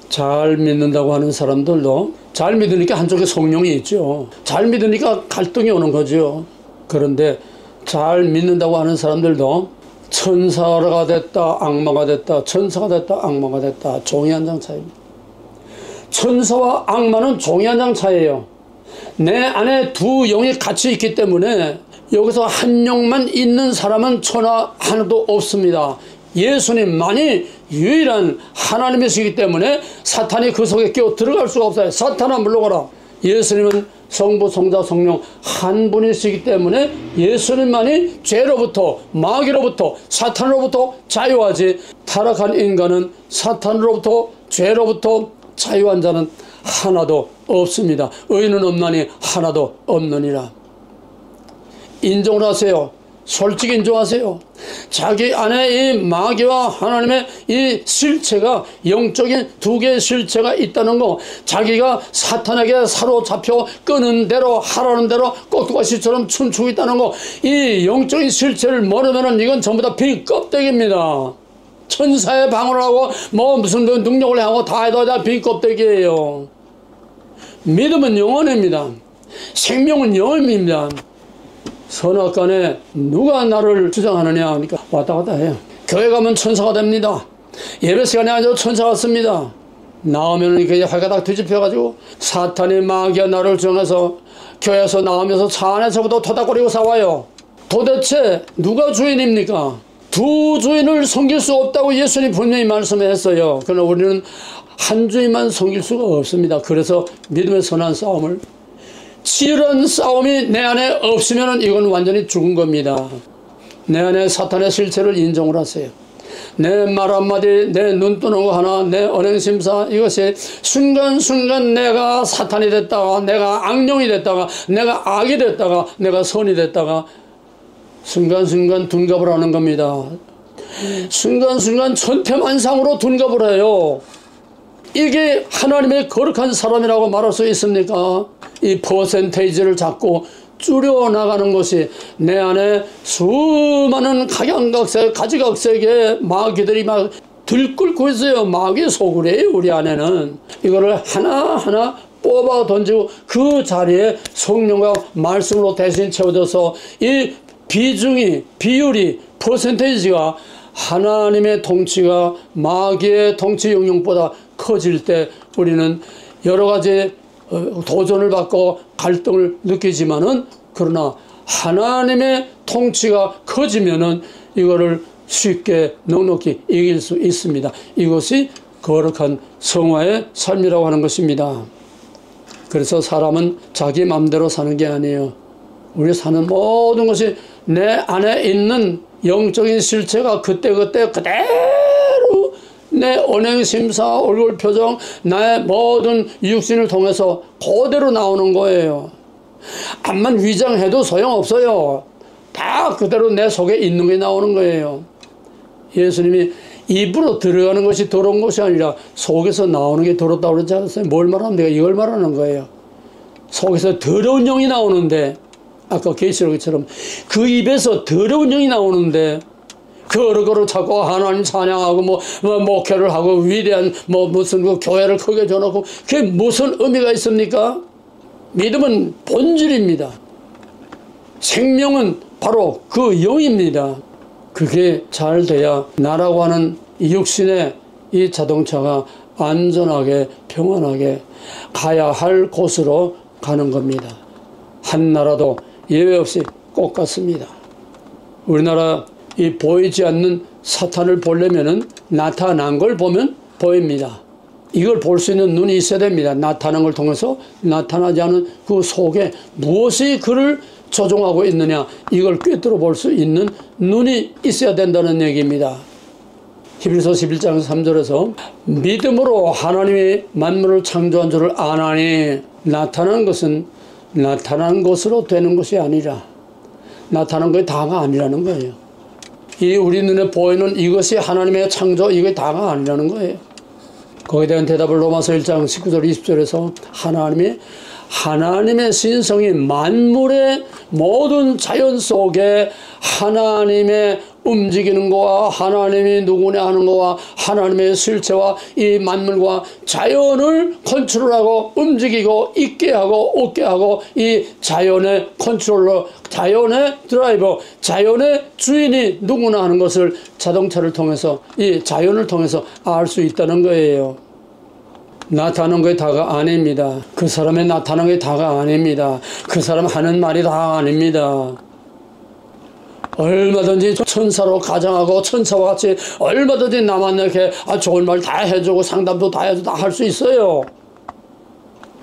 잘 믿는다고 하는 사람들도 잘 믿으니까 한쪽에 성령이 있죠. 잘 믿으니까 갈등이 오는 거죠. 그런데 잘 믿는다고 하는 사람들도 천사가 됐다 악마가 됐다, 천사가 됐다 악마가 됐다, 종이 한 장 차이입니다. 천사와 악마는 종이 한 장 차이예요. 내 안에 두 영이 같이 있기 때문에 여기서 한 영만 있는 사람은 천하 하나도 없습니다. 예수님만이 유일한 하나님이시기 때문에 사탄이 그 속에 끼어 들어갈 수가 없어요. 사탄아 물러가라. 예수님은 성부, 성자, 성령 한 분이시기 때문에 예수님만이 죄로부터, 마귀로부터, 사탄으로부터 자유하지, 타락한 인간은 사탄으로부터, 죄로부터 자유한 자는 하나도 없습니다. 의인은 없나니 하나도 없느니라. 인정을 하세요. 솔직히 인정하세요. 자기 안에 이 마귀와 하나님의 이 실체가, 영적인 두 개의 실체가 있다는 거, 자기가 사탄에게 사로잡혀 끄는 대로 하라는 대로 꼭두가시처럼 춤추고 있다는 거, 이 영적인 실체를 모르면은 이건 전부 다 빈 껍데기입니다. 천사의 방언을 하고 뭐 무슨 능력을 하고 다 해도 다 빈 껍데기예요. 믿음은 영원입니다. 생명은 영원입니다. 선악간에 누가 나를 주장하느냐 하니까 왔다 갔다 해요. 교회 가면 천사가 됩니다. 예배 시간에 앉아서 천사 같습니다. 나오면 이렇게 활가닥 뒤집혀가지고 사탄이 마귀가 나를 정해서 교회에서 나오면서 차 안에서부터 토닥거리고 싸워요. 도대체 누가 주인입니까? 두 주인을 섬길 수 없다고 예수님 분명히 말씀했어요. 그러나 우리는 한 주인만 섬길 수가 없습니다. 그래서 믿음의 선한 싸움을, 치열한 싸움이 내 안에 없으면 이건 완전히 죽은 겁니다. 내 안에 사탄의 실체를 인정을 하세요. 내 말 한마디, 내 눈 뜨는 거 하나, 내 언행심사, 이것이 순간순간 내가 사탄이 됐다가, 내가 악령이 됐다가, 내가 악이 됐다가, 내가 선이 됐다가 순간순간 둔갑을 하는 겁니다. 순간순간 천태만상으로 둔갑을 해요. 이게 하나님의 거룩한 사람이라고 말할 수 있습니까? 이 퍼센테이지를 자꾸 줄여나가는 것이 내 안에 수많은 각양각색, 가지각색의 마귀들이 막 들끓고 있어요. 마귀 소굴이에요, 우리 안에는. 이거를 하나하나 뽑아 던지고 그 자리에 성령과 말씀으로 대신 채워져서 이 비율이, 퍼센테이지가 하나님의 통치가 마귀의 통치 영역보다 커질 때 우리는 여러 가지 도전을 받고 갈등을 느끼지만은, 그러나 하나님의 통치가 커지면은 이거를 쉽게 넉넉히 이길 수 있습니다. 이것이 거룩한 성화의 삶이라고 하는 것입니다. 그래서 사람은 자기 마음대로 사는 게 아니에요. 우리 사는 모든 것이 내 안에 있는 영적인 실체가 그때그때 그대로 내 언행심사, 얼굴 표정, 나의 모든 육신을 통해서 그대로 나오는 거예요. 암만 위장해도 소용없어요. 다 그대로 내 속에 있는 게 나오는 거예요. 예수님이 입으로 들어가는 것이 더러운 것이 아니라 속에서 나오는 게 더럽다고 그러지 않았어요? 뭘 말하면 내가 이걸 말하는 거예요. 속에서 더러운 영이 나오는데, 아까 계시록처럼 그 입에서 더러운 영이 나오는데 그거를 자꾸 하나님 찬양하고 목회를 하고 위대한 무슨 그 교회를 크게 줘놓고 그게 무슨 의미가 있습니까? 믿음은 본질입니다. 생명은 바로 그 영입니다. 그게 잘 돼야 나라고 하는 이 육신의 이 자동차가 안전하게 평안하게 가야 할 곳으로 가는 겁니다. 한 나라도 예외 없이 꼭 같습니다. 우리나라 이 보이지 않는 사탄을 보려면은 나타난 걸 보면 보입니다. 이걸 볼 수 있는 눈이 있어야 됩니다. 나타난 걸 통해서 나타나지 않은 그 속에 무엇이 그를 조종하고 있느냐, 이걸 꿰뚫어 볼 수 있는 눈이 있어야 된다는 얘기입니다. 히브리서 11장 3절에서 믿음으로 하나님이 만물을 창조한 줄을 아나니, 나타난 것은 나타난 것으로 되는 것이 아니라 나타난 것이 다가 아니라는 거예요. 이 우리 눈에 보이는 이것이 하나님의 창조, 이게 다가 아니라는 거예요. 거기에 대한 대답을 로마서 1장 19절 20절에서 하나님의 신성이 만물의 모든 자연 속에 하나님의 움직이는 거와 하나님이 누구냐 하는 거와 하나님의 실체와 이 만물과 자연을 컨트롤하고 움직이고 있게 하고 없게 하고 이 자연의 컨트롤러, 자연의 드라이버, 자연의 주인이 누구나 하는 것을 자동차를 통해서 이 자연을 통해서 알 수 있다는 거예요. 나타나는 게 다가 아닙니다. 그 사람의 나타나는 게 다가 아닙니다. 그 사람 하는 말이 다 아닙니다. 얼마든지 천사로 가정하고 천사와 같이 얼마든지 남한테 좋은 말 다 해주고 상담도 다 해주고 다 할 수 있어요.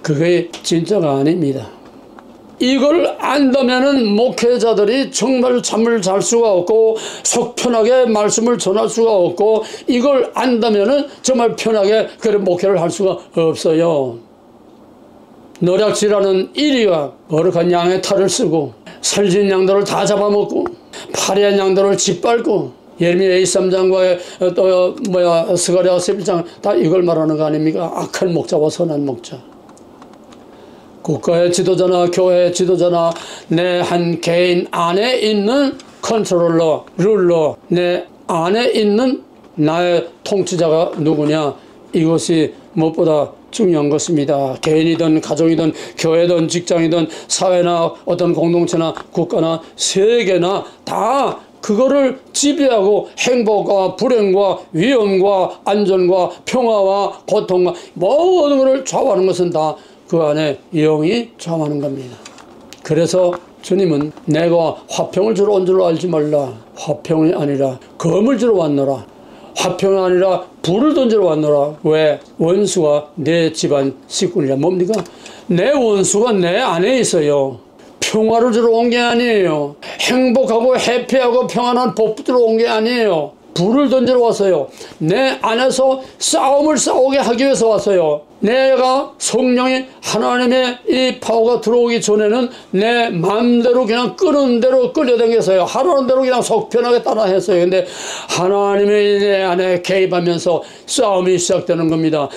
그게 진짜가 아닙니다. 이걸 안다면은 목회자들이 정말 잠을 잘 수가 없고 속 편하게 말씀을 전할 수가 없고, 이걸 안다면은 정말 편하게 그런 목회를 할 수가 없어요. 노략질하는 이리가 어룩한 양의 탈을 쓰고 살진 양들을 다 잡아먹고 파리한 양들을 짓밟고, 예레미야 23장과 스가랴 11장 다 이걸 말하는 거 아닙니까? 악한 목자와 선한 목자. 국가의 지도자나 교회의 지도자나 내 한 개인 안에 있는 컨트롤러, 룰러, 내 안에 있는 나의 통치자가 누구냐, 이것이 무엇보다 중요한 것입니다. 개인이든 가정이든 교회든 직장이든 사회나 어떤 공동체나 국가나 세계나 다 그거를 지배하고 행복과 불행과 위험과 안전과 평화와 고통과 모든 것을 좌우하는 것은 다 그 안에 영이 좌우하는 겁니다. 그래서 주님은 내가 화평을 주러 온 줄로 알지 말라. 화평이 아니라 검을 주러 왔노라. 화평이 아니라 불을 던지러 왔노라. 왜? 원수가 내 집안 식구니라. 뭡니까? 내 원수가 내 안에 있어요. 평화를 주러 온 게 아니에요. 행복하고 해피하고 평안한 복 주러 온 게 아니에요. 불을 던지러 왔어요. 내 안에서 싸움을 싸우게 하기 위해서 왔어요. 내가 성령이 하나님의 이 파워가 들어오기 전에는 내 마음대로 그냥 끄는 대로 끌려다녔어요. 하라는 대로 그냥 속 편하게 따라 했어요. 근데 하나님이 내 안에 개입하면서 싸움이 시작되는 겁니다.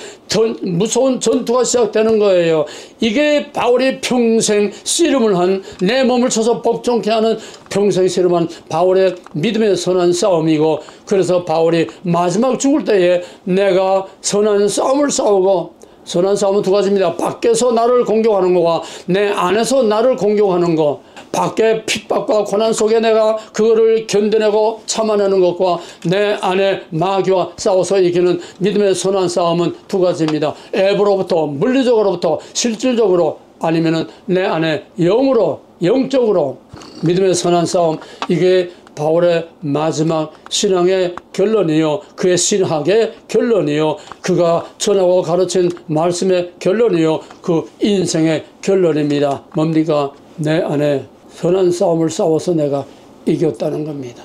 무서운 전투가 시작되는 거예요. 이게 바울이 평생 씨름을 한, 내 몸을 쳐서 복종케 하는 평생 씨름한 바울의 믿음의 선한 싸움이고, 그래서 바울이 마지막 죽을 때에 내가 선한 싸움을 싸우고, 선한 싸움은 두 가지입니다. 밖에서 나를 공격하는 거와 내 안에서 나를 공격하는 거. 밖에 핍박과 고난 속에 내가 그거를 견뎌내고 참아내는 것과 내 안에 마귀와 싸워서 이기는 믿음의 선한 싸움은 두 가지입니다. 앱으로부터, 물리적으로부터, 실질적으로, 아니면은 내 안에 영으로, 영적으로 믿음의 선한 싸움. 이게 바울의 마지막 신앙의 결론이요, 그의 신학의 결론이요, 그가 전하고 가르친 말씀의 결론이요, 그 인생의 결론입니다. 뭡니까? 내 안에 선한 싸움을 싸워서 내가 이겼다는 겁니다.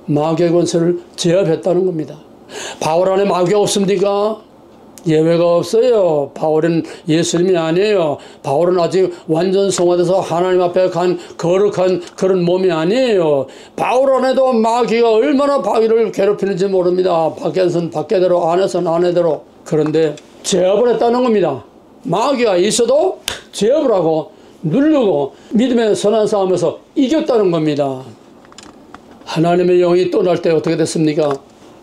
마귀의 권세를 제압했다는 겁니다. 바울 안에 마귀가 없습니까? 예외가 없어요. 바울은 예수님이 아니에요. 바울은 아직 완전 성화돼서 하나님 앞에 간 거룩한 그런 몸이 아니에요. 바울 안에도 마귀가 얼마나 바울을 괴롭히는지 모릅니다. 밖에서는 밖에대로, 안에서는 안에대로. 그런데 제압을 했다는 겁니다. 마귀가 있어도 제압을 하고 누르고 믿음의 선한 싸움에서 이겼다는 겁니다. 하나님의 영이 떠날 때 어떻게 됐습니까?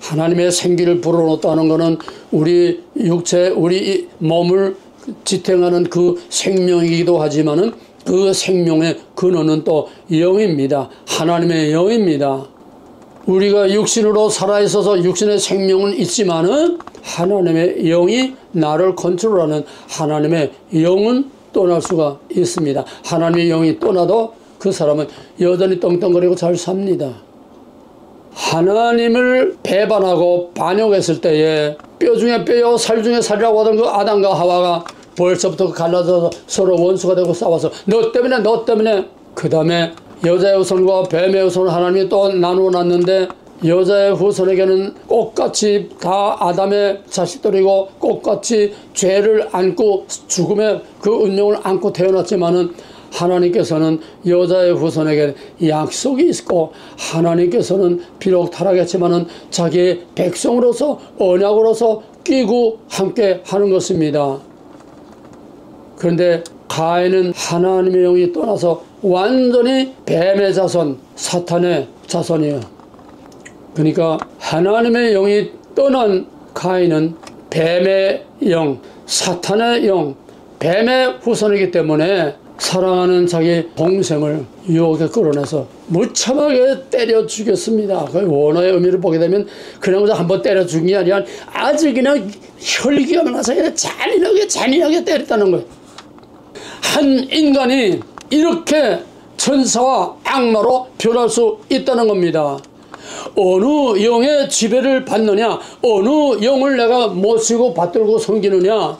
하나님의 생기를 불어넣었다는 것은 우리 육체, 우리 몸을 지탱하는 그 생명이기도 하지만은 그 생명의 근원은 또 영입니다. 하나님의 영입니다. 우리가 육신으로 살아있어서 육신의 생명은 있지만은 하나님의 영이 나를 컨트롤하는 하나님의 영은 떠날 수가 있습니다. 하나님의 영이 떠나도 그 사람은 여전히 떵떵거리고 잘 삽니다. 하나님을 배반하고 반역했을 때에 뼈 중에 뼈요 살 중에 살이라고 하던 그 아담과 하와가 벌써부터 갈라져서 서로 원수가 되고 싸워서 너 때문에 그 다음에 여자의 후손과 뱀의 후손을 하나님이 또 나누어 놨는데 여자의 후손에게는 똑같이 다 아담의 자식들이고 똑같이 죄를 안고 죽음의 그 운명을 안고 태어났지만은 하나님께서는 여자의 후손에게 약속이 있고 하나님께서는 비록 타락했지만은 자기의 백성으로서 언약으로서 끼고 함께 하는 것입니다. 그런데 가인은 하나님의 영이 떠나서 완전히 뱀의 자손, 사탄의 자손이에요. 그러니까 하나님의 영이 떠난 가인은 뱀의 영, 사탄의 영, 뱀의 후손이기 때문에 사랑하는 자기 동생을 유혹에 끌어내서 무참하게 때려 죽였습니다. 그 원어의 의미를 보게 되면 그냥 한번 때려 죽인 게 아니라 아주 그냥 혈기가 나서 그냥 잔인하게 때렸다는 거예요. 한 인간이 이렇게 천사와 악마로 변할 수 있다는 겁니다. 어느 영의 지배를 받느냐, 어느 영을 내가 모시고 받들고 섬기느냐.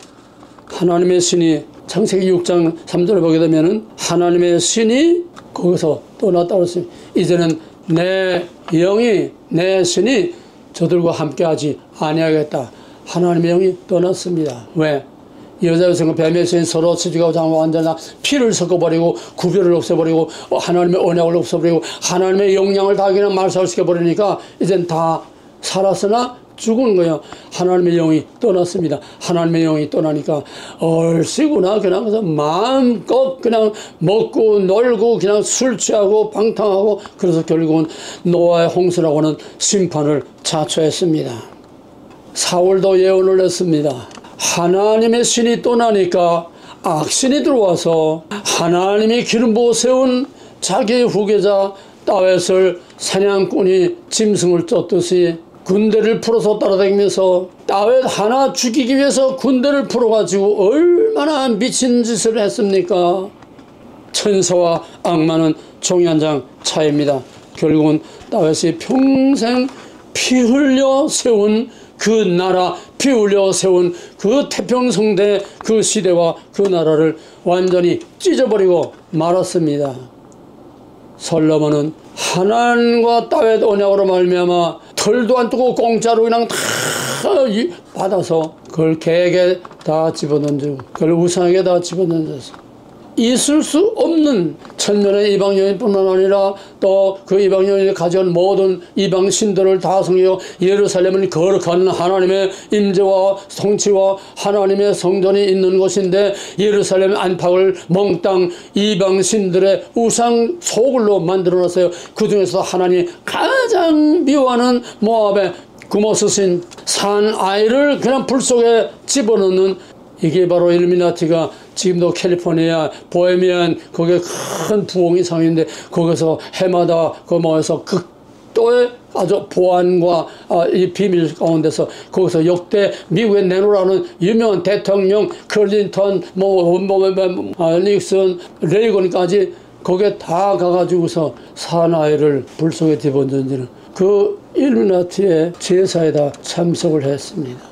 하나님의 신이 창세기 6장 3절을 보게 되면은 하나님의 신이 거기서 떠났다고 했습니다. 이제는 내 영이, 내 신이 저들과 함께하지 아니하겠다. 하나님의 영이 떠났습니다. 왜? 여자의 생각 뱀의 신 서로 치주가 장고 완전히 피를 섞어버리고 구별을 없애버리고 하나님의 언약을 없애버리고 하나님의 영향을 다 그냥 말살시켜버리니까 이젠 다 살았으나 죽은 거예요. 하나님의 영이 떠났습니다. 하나님의 영이 떠나니까 얼씨구나 그냥 그래서 마음껏 그냥 먹고 놀고 그냥 술 취하고 방탕하고 그래서 결국은 노아의 홍수라고는 심판을 자초했습니다. 사울도 예언을 했습니다. 하나님의 신이 떠나니까 악신이 들어와서 하나님이 기름 부어 세운 자기의 후계자 다윗을 사냥꾼이 짐승을 쫓듯이 군대를 풀어서 따라다니면서 다윗 하나 죽이기 위해서 군대를 풀어가지고 얼마나 미친 짓을 했습니까? 천사와 악마는 종이 한 장 차이입니다. 결국은 다윗이 평생 피 흘려 세운 그 나라, 피 흘려 세운 그 태평성대 그 시대와 그 나라를 완전히 찢어버리고 말았습니다. 솔로몬은 하나님과 다윗 언약으로 말미암아 털도 안 뜨고 공짜로 그냥 다 받아서 그걸 개에게 다 집어던지고 그걸 우상에게 다 집어던져서 있을 수 없는 천년의 이방 여인뿐만 아니라 또 그 이방 여인이 가져온 모든 이방 신들을 다 섬기고 예루살렘은 거룩한 하나님의 임재와 성취와 하나님의 성전이 있는 곳인데 예루살렘 안팎을 몽땅 이방 신들의 우상 소굴로 만들어놨어요. 그 중에서 하나님이 가장 미워하는 모압의 구모스신 산 아이를 그냥 불 속에 집어넣는 이게 바로 일루미나티가 지금도 캘리포니아, 보헤미안 거기에 큰 부엉이 상인데 거기서 해마다 그 모여서 극도의 아주 보안과 이 비밀 가운데서 거기서 역대 미국에 내놓으라는 유명한 대통령 클린턴, 닉슨, 레이건까지 거기에 다 가가지고서 사나이를 불 속에 집어던지는 그 일루미나티의 제사에다 참석을 했습니다.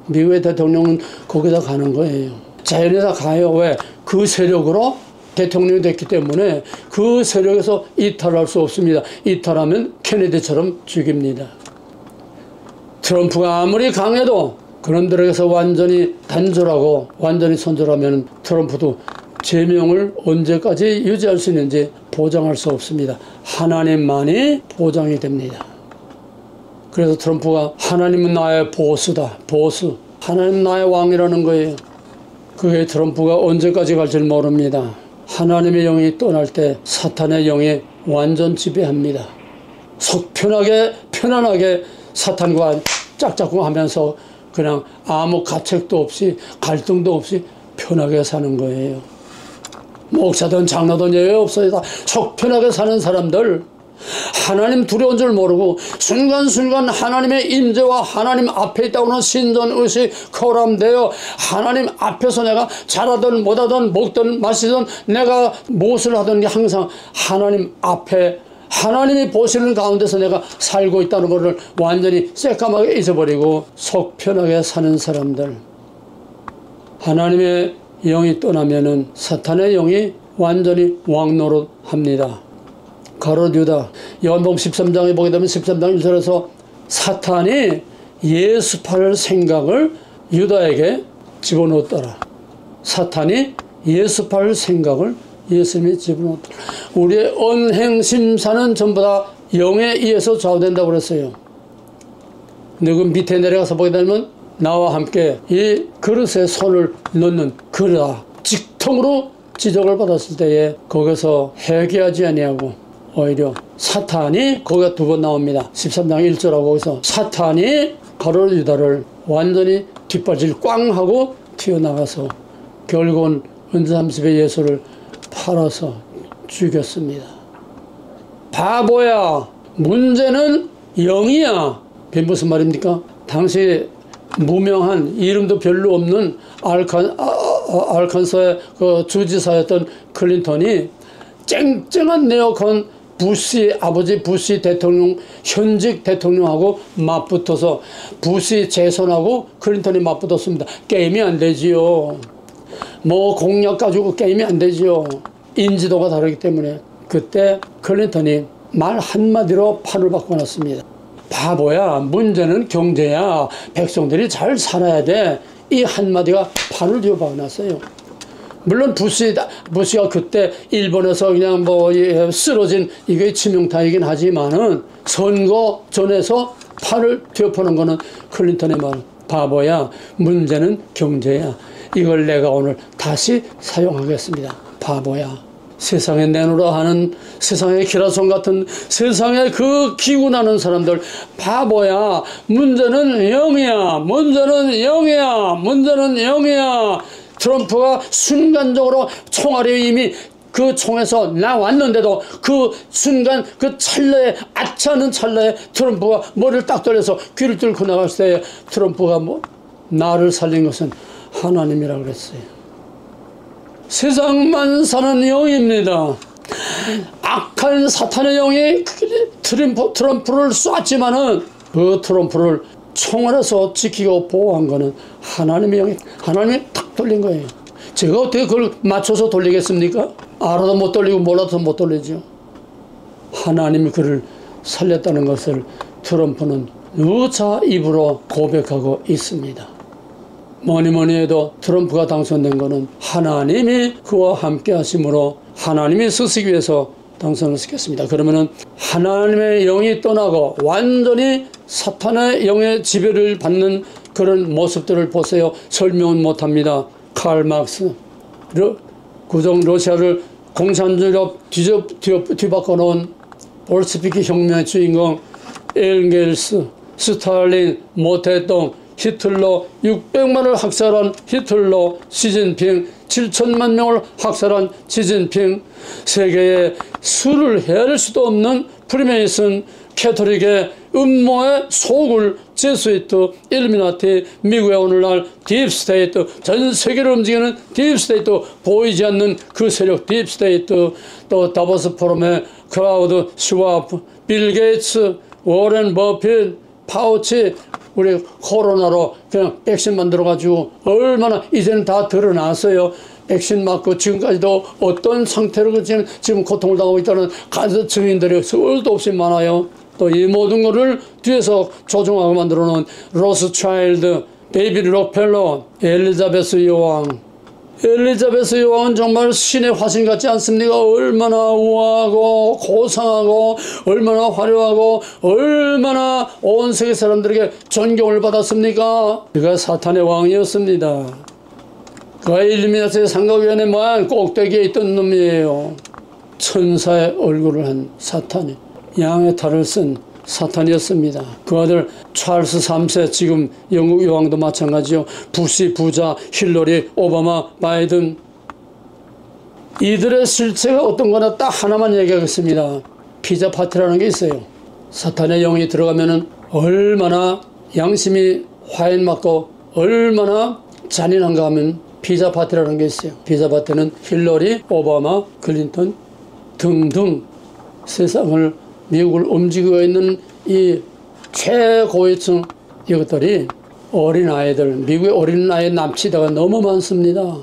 미국의 대통령은 거기다 가는 거예요. 자연에다 가요. 왜? 그 세력으로 대통령이 됐기 때문에 그 세력에서 이탈할 수 없습니다. 이탈하면 케네디처럼 죽입니다. 트럼프가 아무리 강해도 그놈들에게서 완전히 단절하고 완전히 선절하면 트럼프도 제명을 언제까지 유지할 수 있는지 보장할 수 없습니다. 하나님만이 보장이 됩니다. 그래서 트럼프가 하나님은 나의 보스다. 보스. 하나님 나의 왕이라는 거예요. 그게 트럼프가 언제까지 갈지를 모릅니다. 하나님의 영이 떠날 때 사탄의 영이 완전 지배합니다. 속 편안하게 사탄과 짝짝꿍 하면서 그냥 아무 가책도 없이 갈등도 없이 편하게 사는 거예요. 목사든 장로든 예외 없어요. 다 속 편하게 사는 사람들, 하나님 두려운 줄 모르고 순간순간 하나님의 임재와 하나님 앞에 있다고는 신전의식 거람되어 하나님 앞에서 내가 잘하든 못하든 먹든 마시든 내가 무엇을 하든 항상 하나님 앞에 하나님이 보시는 가운데서 내가 살고 있다는 것을 완전히 새까맣게 잊어버리고 속 편하게 사는 사람들, 하나님의 영이 떠나면은 사탄의 영이 완전히 왕노릇합니다. 가롯 유다, 요한복음 13장에 보게 되면 13장 1절에서 사탄이 예수팔 생각을 유다에게 집어넣었더라. 사탄이 예수팔 생각을 예수님이 집어넣었더라. 우리의 언행 심사는 전부 다 영에 의해서 좌우된다고 그랬어요. 근데 그 밑에 내려가서 보게 되면 나와 함께 이 그릇에 손을 넣는 그릇아 직통으로 지적을 받았을 때에 거기서 회개하지 아니하고 오히려 사탄이 거기가 두 번 나옵니다. 13장 1절하고 거기서 사탄이 가롯 유다를 완전히 뒷발질 꽝 하고 튀어나가서 결국은 은삼십의 예수를 팔아서 죽였습니다. 바보야, 문제는 영이야. 그게 무슨 말입니까? 당시 무명한 이름도 별로 없는 알칸소의 그 주지사였던 클린턴이 쨍쨍한 네오콘 부시 아버지 부시 대통령 현직 대통령하고 맞붙어서 부시 재선하고 클린턴이 맞붙었습니다. 게임이 안 되지요. 뭐 공약 가지고 게임이 안 되지요. 인지도가 다르기 때문에 그때 클린턴이 말 한마디로 판을 바꿔놨습니다. 바보야, 문제는 경제야. 백성들이 잘 살아야 돼. 이 한마디가 판을 뒤집어놨어요. 물론 부시가 그때 일본에서 그냥 뭐 쓰러진 이게 치명타이긴 하지만은 선거 전에서 판을 뒤엎어놓은 거는 클린턴의 말. 바보야, 문제는 경제야. 이걸 내가 오늘 다시 사용하겠습니다. 바보야. 세상에 내놓으라 하는 세상의 기라손 같은 세상에 그 기운하는 사람들, 바보야. 문제는 영이야. 문제는 영이야. 문제는 영이야. 트럼프가 순간적으로 총알이 이미 그 총에서 나왔는데도 그 순간 그 찰나에 아차하는 찰나에 트럼프가 머리를 딱 돌려서 귀를 뚫고 나갔을 때 트럼프가 뭐 나를 살린 것은 하나님이라고 그랬어요. 세상만 사는 영입니다. 악한 사탄의 영이 트럼프를 쐈지만은 그 트럼프를 총알에서 지키고 보호한 거는 하나님의 영이, 하나님이 탁 돌린 거예요. 제가 어떻게 그걸 맞춰서 돌리겠습니까? 알아도 못 돌리고 몰라도 못 돌리죠. 하나님이 그를 살렸다는 것을 트럼프는 누차 입으로 고백하고 있습니다. 뭐니 해도 트럼프가 당선된 것은 하나님이 그와 함께 하심으로 하나님이 쓰시기 위해서 당선을 시켰습니다. 그러면은 하나님의 영이 떠나고 완전히 사탄의 영의 지배를 받는 그런 모습들을 보세요. 설명은 못합니다. 칼 막스, 구정 러시아를 공산주의로 뒤바꿔 놓은 볼스피키 혁명의 주인공 엥겔스, 스탈린, 모태동, 히틀러, 600만을 학살한 히틀러, 시진핑, 7천만 명을 학살한 시진핑, 세계에 수를 헤아릴 수도 없는 프리메이슨, 캐토릭의 음모의 속을 제스위트, 일루미나티, 미국의 오늘날 딥스테이트, 전 세계를 움직이는 딥스테이트, 보이지 않는 그 세력 딥스테이트, 또 다보스 포럼의 클라우드 슈와프, 빌 게이츠, 워렌 버핏, 파우치, 우리 코로나로 그냥 백신 만들어가지고 얼마나 이제는 다 드러났어요. 백신 맞고 지금까지도 어떤 상태로 지금 고통을 당하고 있다는 가서 증인들이 수도 없이 많아요. 또 이 모든 것을 뒤에서 조종하고 만들어 놓은 로스차일드, 데이비드 록펠러, 엘리자베스 여왕. 엘리자베스 여왕은 정말 신의 화신 같지 않습니까? 얼마나 우아하고 고상하고 얼마나 화려하고 얼마나 온 세계 사람들에게 존경을 받았습니까? 그가 사탄의 왕이었습니다. 그가 일루미나트의 상각위원회 모양 꼭대기에 있던 놈이에요. 천사의 얼굴을 한 사탄이, 양의 탈을 쓴 사탄이었습니다. 그 아들 찰스 3세, 지금 영국 여왕도 마찬가지요. 부시, 부자, 힐러리, 오바마, 바이든. 이들의 실체가 어떤 거나 딱 하나만 얘기하겠습니다. 피자 파티라는 게 있어요. 사탄의 영이 들어가면은 얼마나 양심이 화인 맞고 얼마나 잔인한가 하면 피자 파티라는 게 있어요. 피자 파티는 힐러리, 오바마, 클린턴 등등 세상을, 미국을 움직이고 있는 이 최고위층 이것들이 어린아이들, 미국의 어린아이 납치자가 너무 많습니다.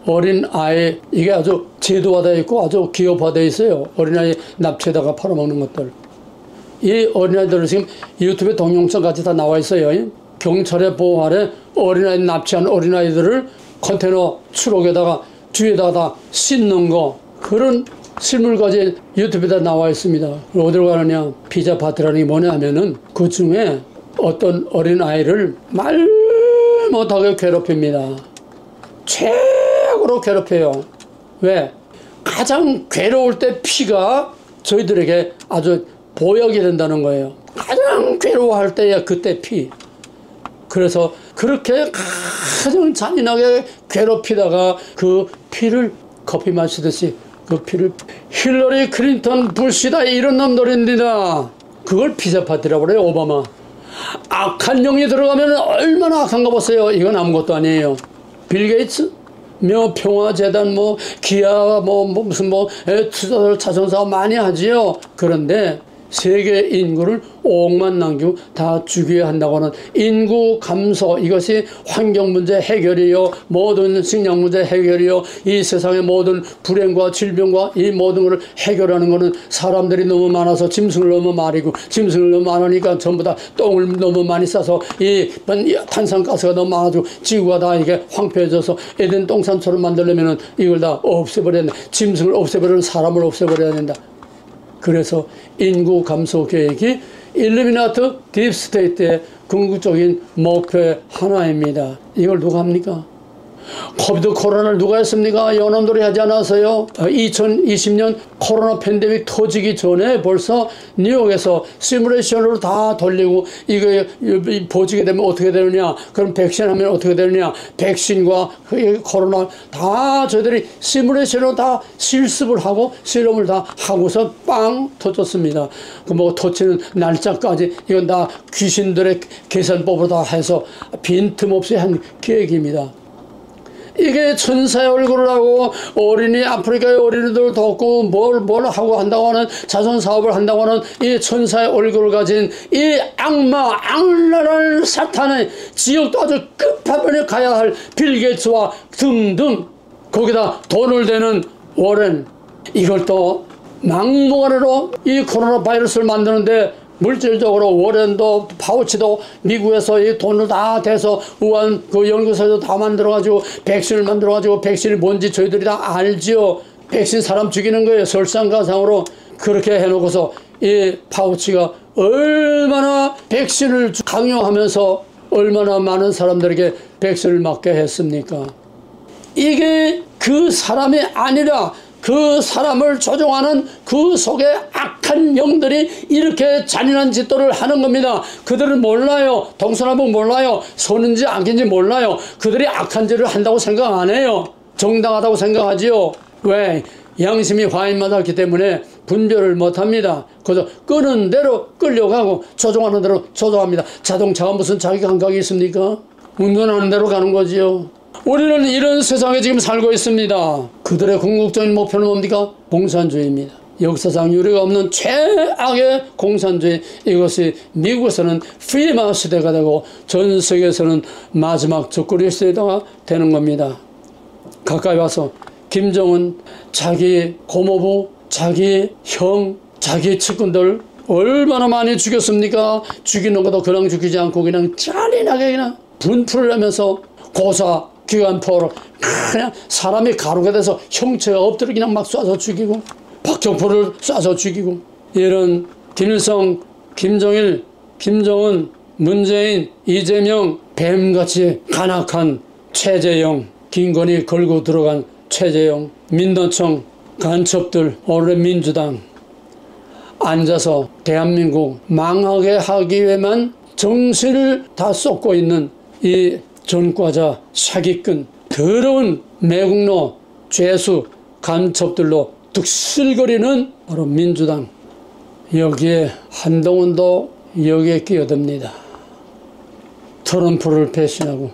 어린아이, 이게 아주 제도화되어 있고 아주 기업화되어 있어요. 어린아이 납치에다가 팔아먹는 것들. 이 어린아이들을 지금 유튜브에 동영상까지 다 나와 있어요. 경찰의 보호 아래 어린아이 납치한 어린아이들을 컨테이너 추록에다가 뒤에다가 다 싣는 거, 그런 실물까지 유튜브에다 나와 있습니다. 어디로 가느냐? 피자 파티라는 게 뭐냐 하면은 그 중에 어떤 어린아이를 말 못하게 괴롭힙니다. 최고로 괴롭혀요. 왜? 가장 괴로울 때 피가 저희들에게 아주 보약이 된다는 거예요. 가장 괴로워할 때야 그때 피. 그래서 그렇게 가장 잔인하게 괴롭히다가 그 피를 커피 마시듯이 그 피를, 힐러리, 클린턴, 부시다 이런 놈들입니다. 그걸 피자 파티라고 그래요. 오바마. 악한 영이 들어가면 얼마나 악한가 보세요. 이건 아무것도 아니에요. 빌 게이츠, 평화재단, 기아, 무슨 투자들 자선사업 많이 하지요. 그런데 세계 인구를 5억만 남기고 다 죽여야 한다고 하는 인구 감소, 이것이 환경 문제 해결이요, 모든 식량 문제 해결이요, 이 세상의 모든 불행과 질병과 이 모든 것을 해결하는 것은 사람들이 너무 많아서 짐승을 너무 많이고, 짐승을 너무 많으니까 전부 다 똥을 너무 많이 싸서 이 탄산가스가 너무 많아지고 지구가 다 이게 황폐해져서 에덴 동산처럼 만들려면 이걸 다 없애버려야 된다. 짐승을 없애버리는 사람을 없애버려야 된다. 그래서 인구 감소 계획이 일루미나트 딥스테이트의 궁극적인 목표의 하나입니다. 이걸 누가 합니까? 코비드 코로나를 누가 했습니까? 연합들이 하지 않았어요? 2020년 코로나 팬데믹 터지기 전에 벌써 뉴욕에서 시뮬레이션으로 다 돌리고, 이거 보지게 되면 어떻게 되느냐, 그럼 백신 하면 어떻게 되느냐, 백신과 코로나 다 저희들이 시뮬레이션으로 다 실습을 하고 실험을 다 하고서 빵 터졌습니다. 그 터치는 날짜까지 이건 다 귀신들의 계산법으로 다 해서 빈틈없이 한 계획입니다. 이게 천사의 얼굴을 하고 어린이, 아프리카의 어린이들 돕고 뭘 하고 한다고 하는, 자선 사업을 한다고 하는 이 천사의 얼굴을 가진 이 악마, 악랄한 사탄의 지옥도 아주 끝판에 가야 할 빌 게이츠와 등등, 거기다 돈을 대는 워렌, 이걸 또 막무가내로 이 코로나 바이러스를 만드는데 물질적으로 워렌도 파우치도 미국에서 이 돈을 다 대서 우한 그 연구소에서 다 만들어가지고 백신을 만들어가지고, 백신이 뭔지 저희들이 다 알지요. 백신 사람 죽이는 거예요. 설상가상으로. 그렇게 해놓고서 이 파우치가 얼마나 백신을 강요하면서 얼마나 많은 사람들에게 백신을 맞게 했습니까? 이게 그 사람이 아니라 그 사람을 조종하는 그 속에 악한 영들이 이렇게 잔인한 짓들을 하는 겁니다. 그들은 몰라요. 동서남북 몰라요. 선인지 악인지 몰라요. 그들이 악한 짓을 한다고 생각 안 해요. 정당하다고 생각하지요. 왜? 양심이 화인맞았기 때문에 분별을 못합니다. 그래서 끄는 대로 끌려가고 조종하는 대로 조종합니다. 자동차가 무슨 자기 감각이 있습니까? 운전하는 대로 가는 거지요. 우리는 이런 세상에 지금 살고 있습니다. 그들의 궁극적인 목표는 뭡니까? 공산주의입니다. 역사상 유례가 없는 최악의 공산주의, 이것이 미국에서는 프리마 시대가 되고 전 세계에서는 마지막 적그리 시대가 되는 겁니다. 가까이 와서 김정은 자기 고모부, 자기 형, 자기 측근들 얼마나 많이 죽였습니까? 죽이는 것도 그냥 죽이지 않고 그냥 잔인하게 그냥 분풀을 하면서 고사, 기관포로 그냥 사람이 가루가 돼서 형체가 엎드려 그냥 막 쏴서 죽이고, 박정포를 쏴서 죽이고, 이런 김일성, 김정일, 김정은, 문재인, 이재명, 뱀같이 간악한 최재형, 김건희 걸고 들어간 최재형, 민노총 간첩들, 오늘의 민주당 앉아서 대한민국 망하게 하기 위해만 정신을 다 쏟고 있는 이 전과자, 사기꾼, 더러운 매국노, 죄수, 간첩들로 득실거리는 바로 민주당. 여기에 한동훈도 여기에 끼어듭니다. 트럼프를 배신하고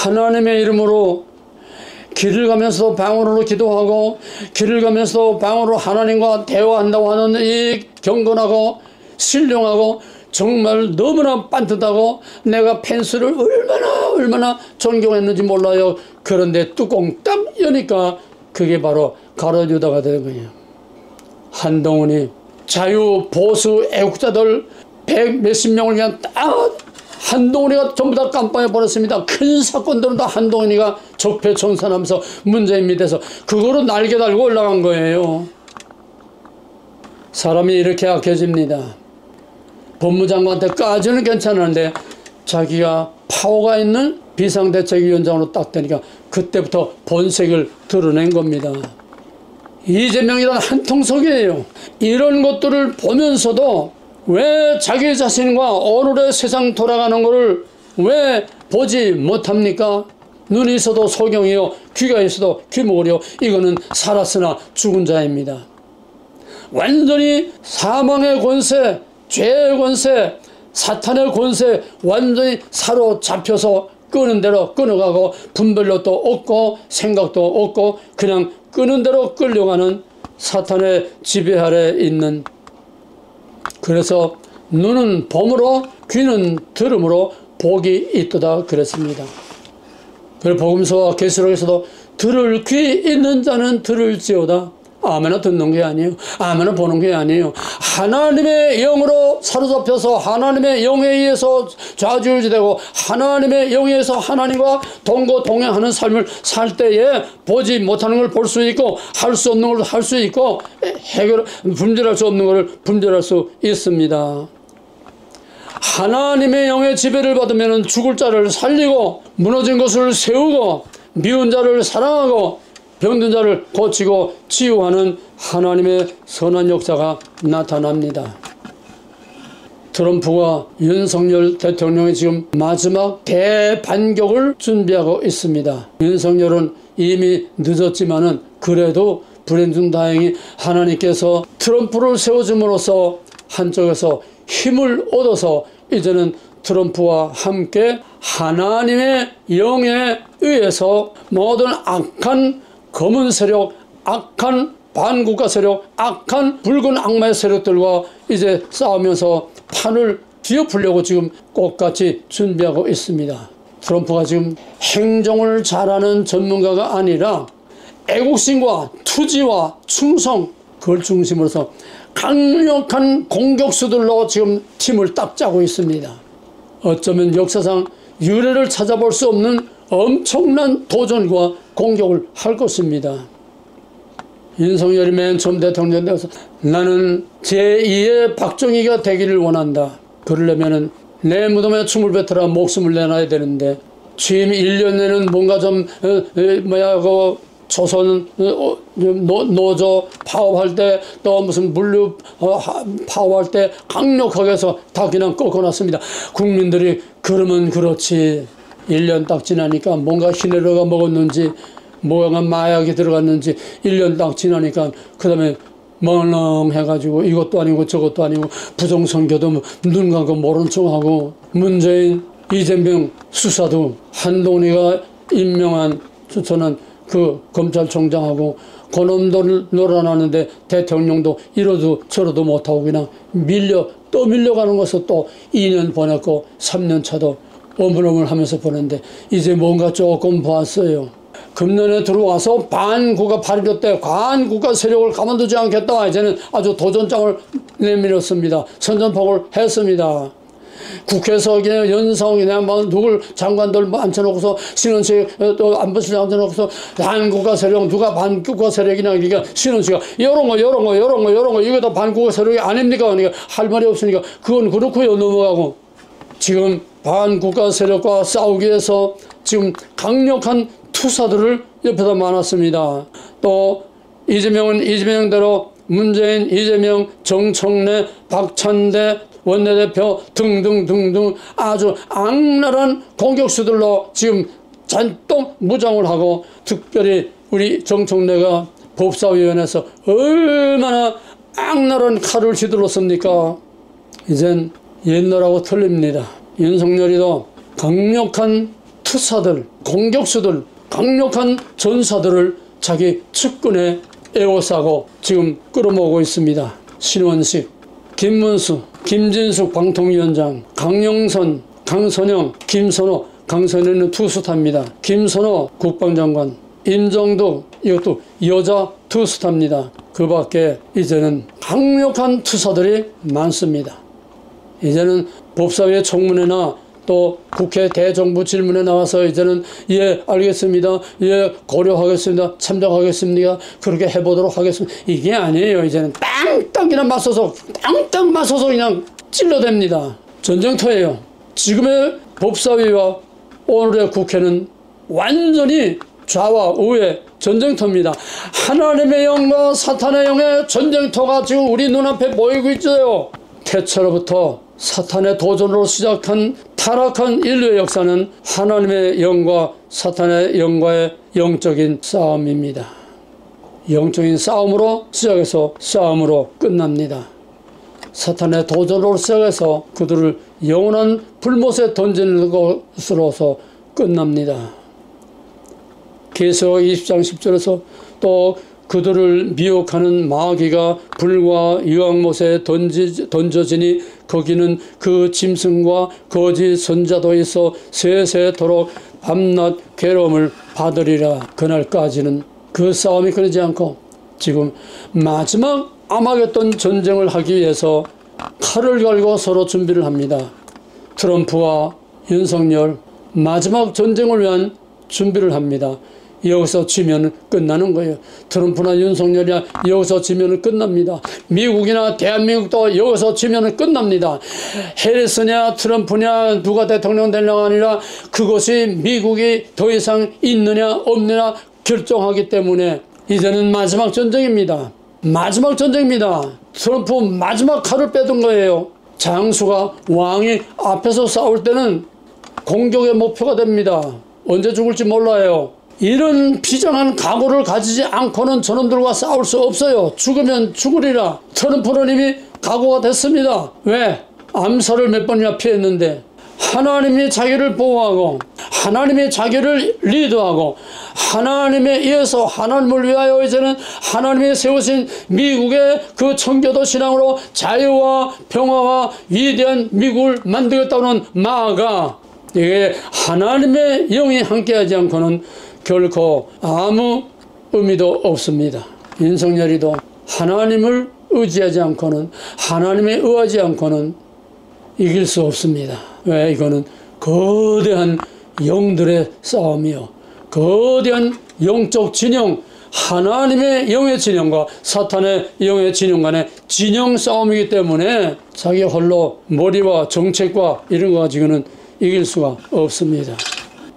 하나님의 이름으로 길을 가면서도 방언으로 기도하고 길을 가면서도 방언으로 하나님과 대화한다고 하는 이 경건하고 신령하고 정말 너무나 반듯하고 내가 펜스를 얼마나 존경했는지 몰라요. 그런데 뚜껑 딱 여니까 그게 바로 가로유다가 된 거예요. 한동훈이 자유 보수 애국자들 100몇십 명을 그냥 딱 한동훈이가 전부 다 깜빡해 버렸습니다. 큰 사건들은 다 한동훈이가 적폐청산하면서 문재인 밑에서 그거로 날개 달고 올라간 거예요. 사람이 이렇게 악해집니다. 법무장관한테까지는 괜찮은데 자기가 파워가 있는 비상대책위원장으로 딱 되니까 그때부터 본색을 드러낸 겁니다. 이재명이란 한통속이에요. 이런 것들을 보면서도 왜 자기 자신과 오늘의 세상 돌아가는 것을 왜 보지 못합니까? 눈이 있어도 소경이요, 귀가 있어도 귀머거리요. 이거는 살았으나 죽은 자입니다. 완전히 사망의 권세, 죄의 권세, 사탄의 권세 완전히 사로잡혀서 끄는 대로 끊어가고 분별력도 없고 생각도 없고 그냥 끄는 대로 끌려가는 사탄의 지배 아래 있는, 그래서 눈은 봄으로 귀는 들음으로 복이 있도다 그랬습니다. 그리고 복음서와 계시록에서도 들을 귀 있는 자는 들을지어다. 아무나 듣는 게 아니에요. 아무나 보는 게 아니에요. 하나님의 영으로 사로잡혀서 하나님의 영에 의해서 좌지우지되고 하나님의 영에 의해서 하나님과 동거동행하는 삶을 살 때에 보지 못하는 걸 볼 수 있고 할 수 없는 걸 할 수 있고 분별할 수 없는 걸 분별할 수 있습니다. 하나님의 영의 지배를 받으면 죽을 자를 살리고 무너진 것을 세우고 미운 자를 사랑하고 병든 자를 고치고 치유하는 하나님의 선한 역사가 나타납니다. 트럼프가 윤석열 대통령이 지금 마지막 대반격을 준비하고 있습니다. 윤석열은 이미 늦었지만은 그래도 불행중다행히 하나님께서 트럼프를 세워줌으로써 한쪽에서 힘을 얻어서 이제는 트럼프와 함께 하나님의 영에 의해서 모든 악한 검은 세력, 악한 반국가 세력, 악한 붉은 악마의 세력들과 이제 싸우면서 판을 뒤엎으려고 지금 꽃같이 준비하고 있습니다. 트럼프가 지금 행정을 잘하는 전문가가 아니라 애국심과 투지와 충성, 그걸 중심으로서 강력한 공격수들로 지금 팀을 딱 짜고 있습니다. 어쩌면 역사상 유례를 찾아볼 수 없는 엄청난 도전과 공격을 할 것입니다. 윤석열이 맨 처음 대통령 되어서 나는 제2의 박정희가 되기를 원한다. 그러려면 내 무덤에 춤을 뱉어라 목숨을 내놔야 되는데 취임 1년 내는 뭔가 좀 조선 노조 파업할 때 또 무슨 물류 파업할 때 강력하게 해서 다 그냥 꺾어놨습니다. 국민들이 그러면 그렇지 1년 딱 지나니까 뭔가 히네르가 먹었는지 뭐가 마약이 들어갔는지 1년 딱 지나니까 그 다음에 멍렁해가지고 이것도 아니고 저것도 아니고 부정선거도 눈 감고 모른 척하고 문재인, 이재명 수사도 한동훈이가 임명한 추천한 그 검찰총장하고 그놈들 놀아나는데 대통령도 이러도 저러도 못하고 그냥 또 밀려가는 것을 또 2년 보냈고 3년 차도 어물어물 하면서 보는데 이제 뭔가 조금 봤어요. 금년에 들어와서 반국가 발휘 때 반국가 세력을 가만두지 않겠다. 이제는 아주 도전장을 내밀었습니다. 선전포고를 했습니다. 국회석이나 연성이나 뭐 누굴 장관들 앉혀놓고서 신원식 또 안보실 앉혀놓고서 반국가 세력 누가 반국가 세력이냐 그러니까 신원식가 이런 거 이거 다 반국가 세력이 아닙니까? 그러니까 할 말이 없으니까 그건 그렇고요 넘어가고 지금 반국가 세력과 싸우기 위해서 지금 강력한 투사들을 옆에다 많았습니다. 또 이재명은 이재명대로 문재인, 이재명, 정청래, 박찬대 원내대표 등등등등 아주 악랄한 공격수들로 지금 잔뜩 무장을 하고 특별히 우리 정청래가 법사위원회에서 얼마나 악랄한 칼을 휘둘렀습니까? 이젠 옛날하고 틀립니다. 윤석열이도 강력한 투사들, 공격수들, 강력한 전사들을 자기 측근에 에워싸고 지금 끌어모으고 있습니다. 신원식, 김문수, 김진숙 방통위원장, 강영선, 강선영, 김선호, 강선영은 투스타입니다. 김선호 국방장관, 임정도 이것도 여자 투스타입니다. 그 밖에 이제는 강력한 투사들이 많습니다. 이제는 법사위의 청문회나 또 국회 대정부 질문에 나와서 이제는 예 알겠습니다. 예 고려하겠습니다. 참작하겠습니다. 그렇게 해보도록 하겠습니다. 이게 아니에요. 이제는 땅땅 맞서서 그냥 찔러댑니다. 전쟁터예요. 지금의 법사위와 오늘의 국회는 완전히 좌와 우의 전쟁터입니다. 하나님의 영과 사탄의 영의 전쟁터가 지금 우리 눈앞에 보이고 있어요. 태초로부터 사탄의 도전으로 시작한 타락한 인류의 역사는 하나님의 영과 사탄의 영과의 영적인 싸움입니다. 영적인 싸움으로 시작해서 싸움으로 끝납니다. 사탄의 도전으로 시작해서 그들을 영원한 불못에 던지는 것으로서 끝납니다. 계시록 20장 10절에서 또 그들을 미혹하는 마귀가 불과 유황못에 던져지니 거기는 그 짐승과 거짓 선자도 있어 세세토록 밤낮 괴로움을 받으리라. 그날까지는 그 싸움이 끊이지 않고 지금 마지막 아마겟돈 전쟁을 하기 위해서 칼을 갈고 서로 준비를 합니다. 트럼프와 윤석열 마지막 전쟁을 위한 준비를 합니다. 여기서 지면 끝나는 거예요. 트럼프나 윤석열이나 여기서 지면 끝납니다. 미국이나 대한민국도 여기서 지면 끝납니다. 해리스냐 트럼프냐 누가 대통령 되려가 아니라 그것이 미국이 더 이상 있느냐 없느냐 결정하기 때문에 이제는 마지막 전쟁입니다. 마지막 전쟁입니다. 트럼프 마지막 칼을 빼둔 거예요. 장수가 왕이 앞에서 싸울 때는 공격의 목표가 됩니다. 언제 죽을지 몰라요. 이런 비장한 각오를 가지지 않고는 저놈들과 싸울 수 없어요. 죽으면 죽으리라. 트럼프는 이미 각오가 됐습니다. 왜? 암살을 몇 번이나 피했는데 하나님이 자기를 보호하고 하나님이 자기를 리드하고 하나님에 의해서 하나님을 위하여 이제는 하나님이 세우신 미국의 그 청교도 신앙으로 자유와 평화와 위대한 미국을 만들겠다는 마가 이게 하나님의 영이 함께하지 않고는 결코 아무 의미도 없습니다. 윤석열이도 하나님을 의지하지 않고는 하나님에 의하지 않고는 이길 수 없습니다. 왜? 이거는 거대한 영들의 싸움이요. 거대한 영적 진영, 하나님의 영의 진영과 사탄의 영의 진영 간의 진영 싸움이기 때문에 자기 홀로 머리와 정책과 이런 거 가지고는 이길 수가 없습니다.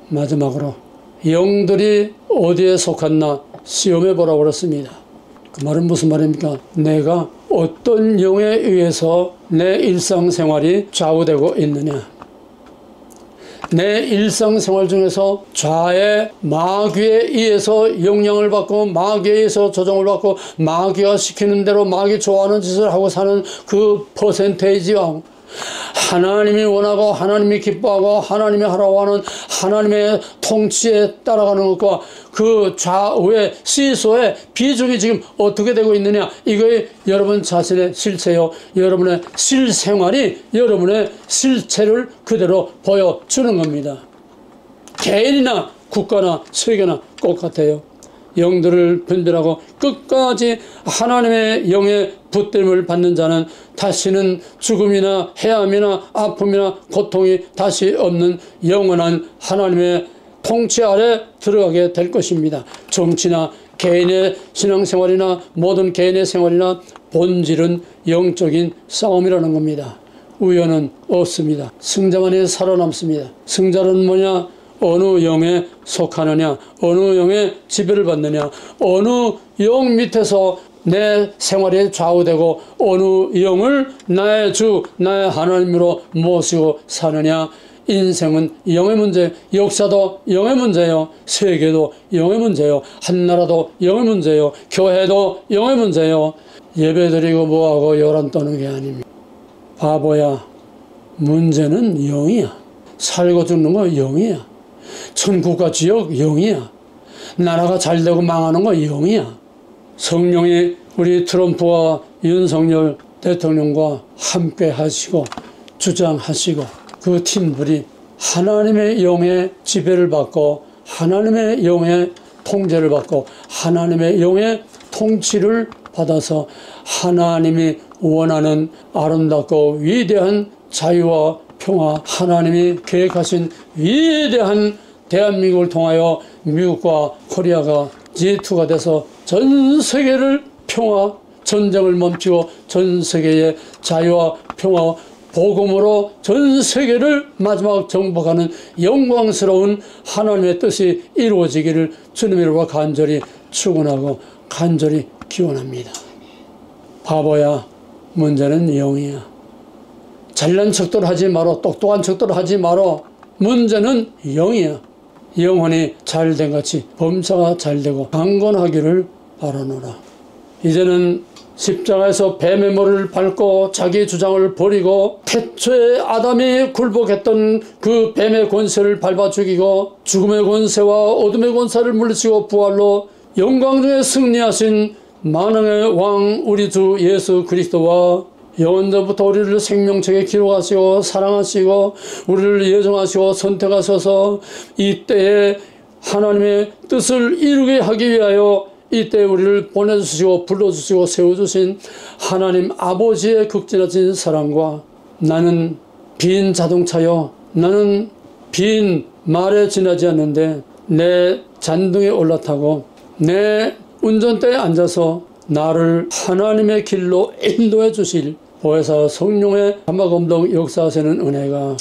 마지막으로 영들이 어디에 속았나 시험해 보라고 그랬습니다. 그 말은 무슨 말입니까? 내가 어떤 영에 의해서 내 일상생활이 좌우되고 있느냐. 내 일상생활 중에서 좌의 마귀에 의해서 영향을 받고 마귀에 의해서 조정을 받고 마귀가 시키는 대로 마귀 좋아하는 짓을 하고 사는 그 퍼센테이지와 하나님이 원하고 하나님이 기뻐하고 하나님이 하라고 하는 하나님의 통치에 따라가는 것과 그 좌우의 시소의 비중이 지금 어떻게 되고 있느냐. 이거에 여러분 자신의 실체요. 여러분의 실생활이 여러분의 실체를 그대로 보여주는 겁니다. 개인이나 국가나 세계나 똑같아요. 영들을 분별하고 끝까지 하나님의 영의 붙들림을 받는 자는 다시는 죽음이나 해함이나 아픔이나 고통이 다시 없는 영원한 하나님의 통치 아래 들어가게 될 것입니다. 정치나 개인의 신앙생활이나 모든 개인의 생활이나 본질은 영적인 싸움이라는 겁니다. 우연은 없습니다. 승자만이 살아남습니다. 승자는 뭐냐? 어느 영에 속하느냐, 어느 영의 지배를 받느냐, 어느 영 밑에서 내 생활이 좌우되고 어느 영을 나의 주, 나의 하나님으로 모시고 사느냐. 인생은 영의 문제, 역사도 영의 문제요, 세계도 영의 문제요, 한나라도 영의 문제요, 교회도 영의 문제요. 예배드리고 뭐하고 요란 떠는 게 아닙니다. 바보야, 문제는 영이야. 살고 죽는 거 영이야. 천국과 지옥 영이야. 나라가 잘되고 망하는 거 영이야. 성령이 우리 트럼프와 윤석열 대통령과 함께 하시고 주장하시고 그 팀들이 하나님의 영의 지배를 받고 하나님의 영의 통제를 받고 하나님의 영의 통치를 받아서 하나님이 원하는 아름답고 위대한 자유와 평화, 하나님이 계획하신 위대한 대한민국을 통하여 미국과 코리아가 G2가 돼서 전 세계를 평화, 전쟁을 멈추고 전 세계의 자유와 평화, 복음으로 전 세계를 마지막 정복하는 영광스러운 하나님의 뜻이 이루어지기를 주님의 이름으로 간절히 축원하고 간절히 기원합니다. 바보야, 문제는 영이야. 잘난 척들 하지 마라. 똑똑한 척들 하지 마라. 문제는 영이야. 영혼이 잘된 같이 범사가 잘되고 강건하기를 바라노라. 이제는 십자가에서 뱀의 머리를 밟고 자기 주장을 버리고 태초에 아담이 굴복했던 그 뱀의 권세를 밟아 죽이고 죽음의 권세와 어둠의 권세를 물리치고 부활로 영광 중에 승리하신 만왕의 왕 우리 주 예수 그리스도와 영원전부터 우리를 생명책에 기록하시고 사랑하시고 우리를 예정하시고 선택하셔서 이때에 하나님의 뜻을 이루게 하기 위하여 이때 우리를 보내주시고 불러주시고 세워주신 하나님 아버지의 극진하신 사랑과 나는 빈 자동차요, 나는 빈 말에 지나지 않는데 내 잔등에 올라타고 내 운전대에 앉아서 나를 하나님의 길로 인도해 주실 보혜사 성령의 감화감동 역사하시는 은혜가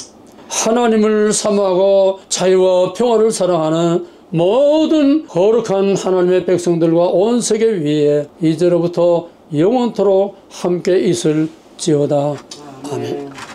하나님을 사모하고 자유와 평화를 사랑하는 모든 거룩한 하나님의 백성들과 온 세계 위에 이제로부터 영원토록 함께 있을지어다. 아멘.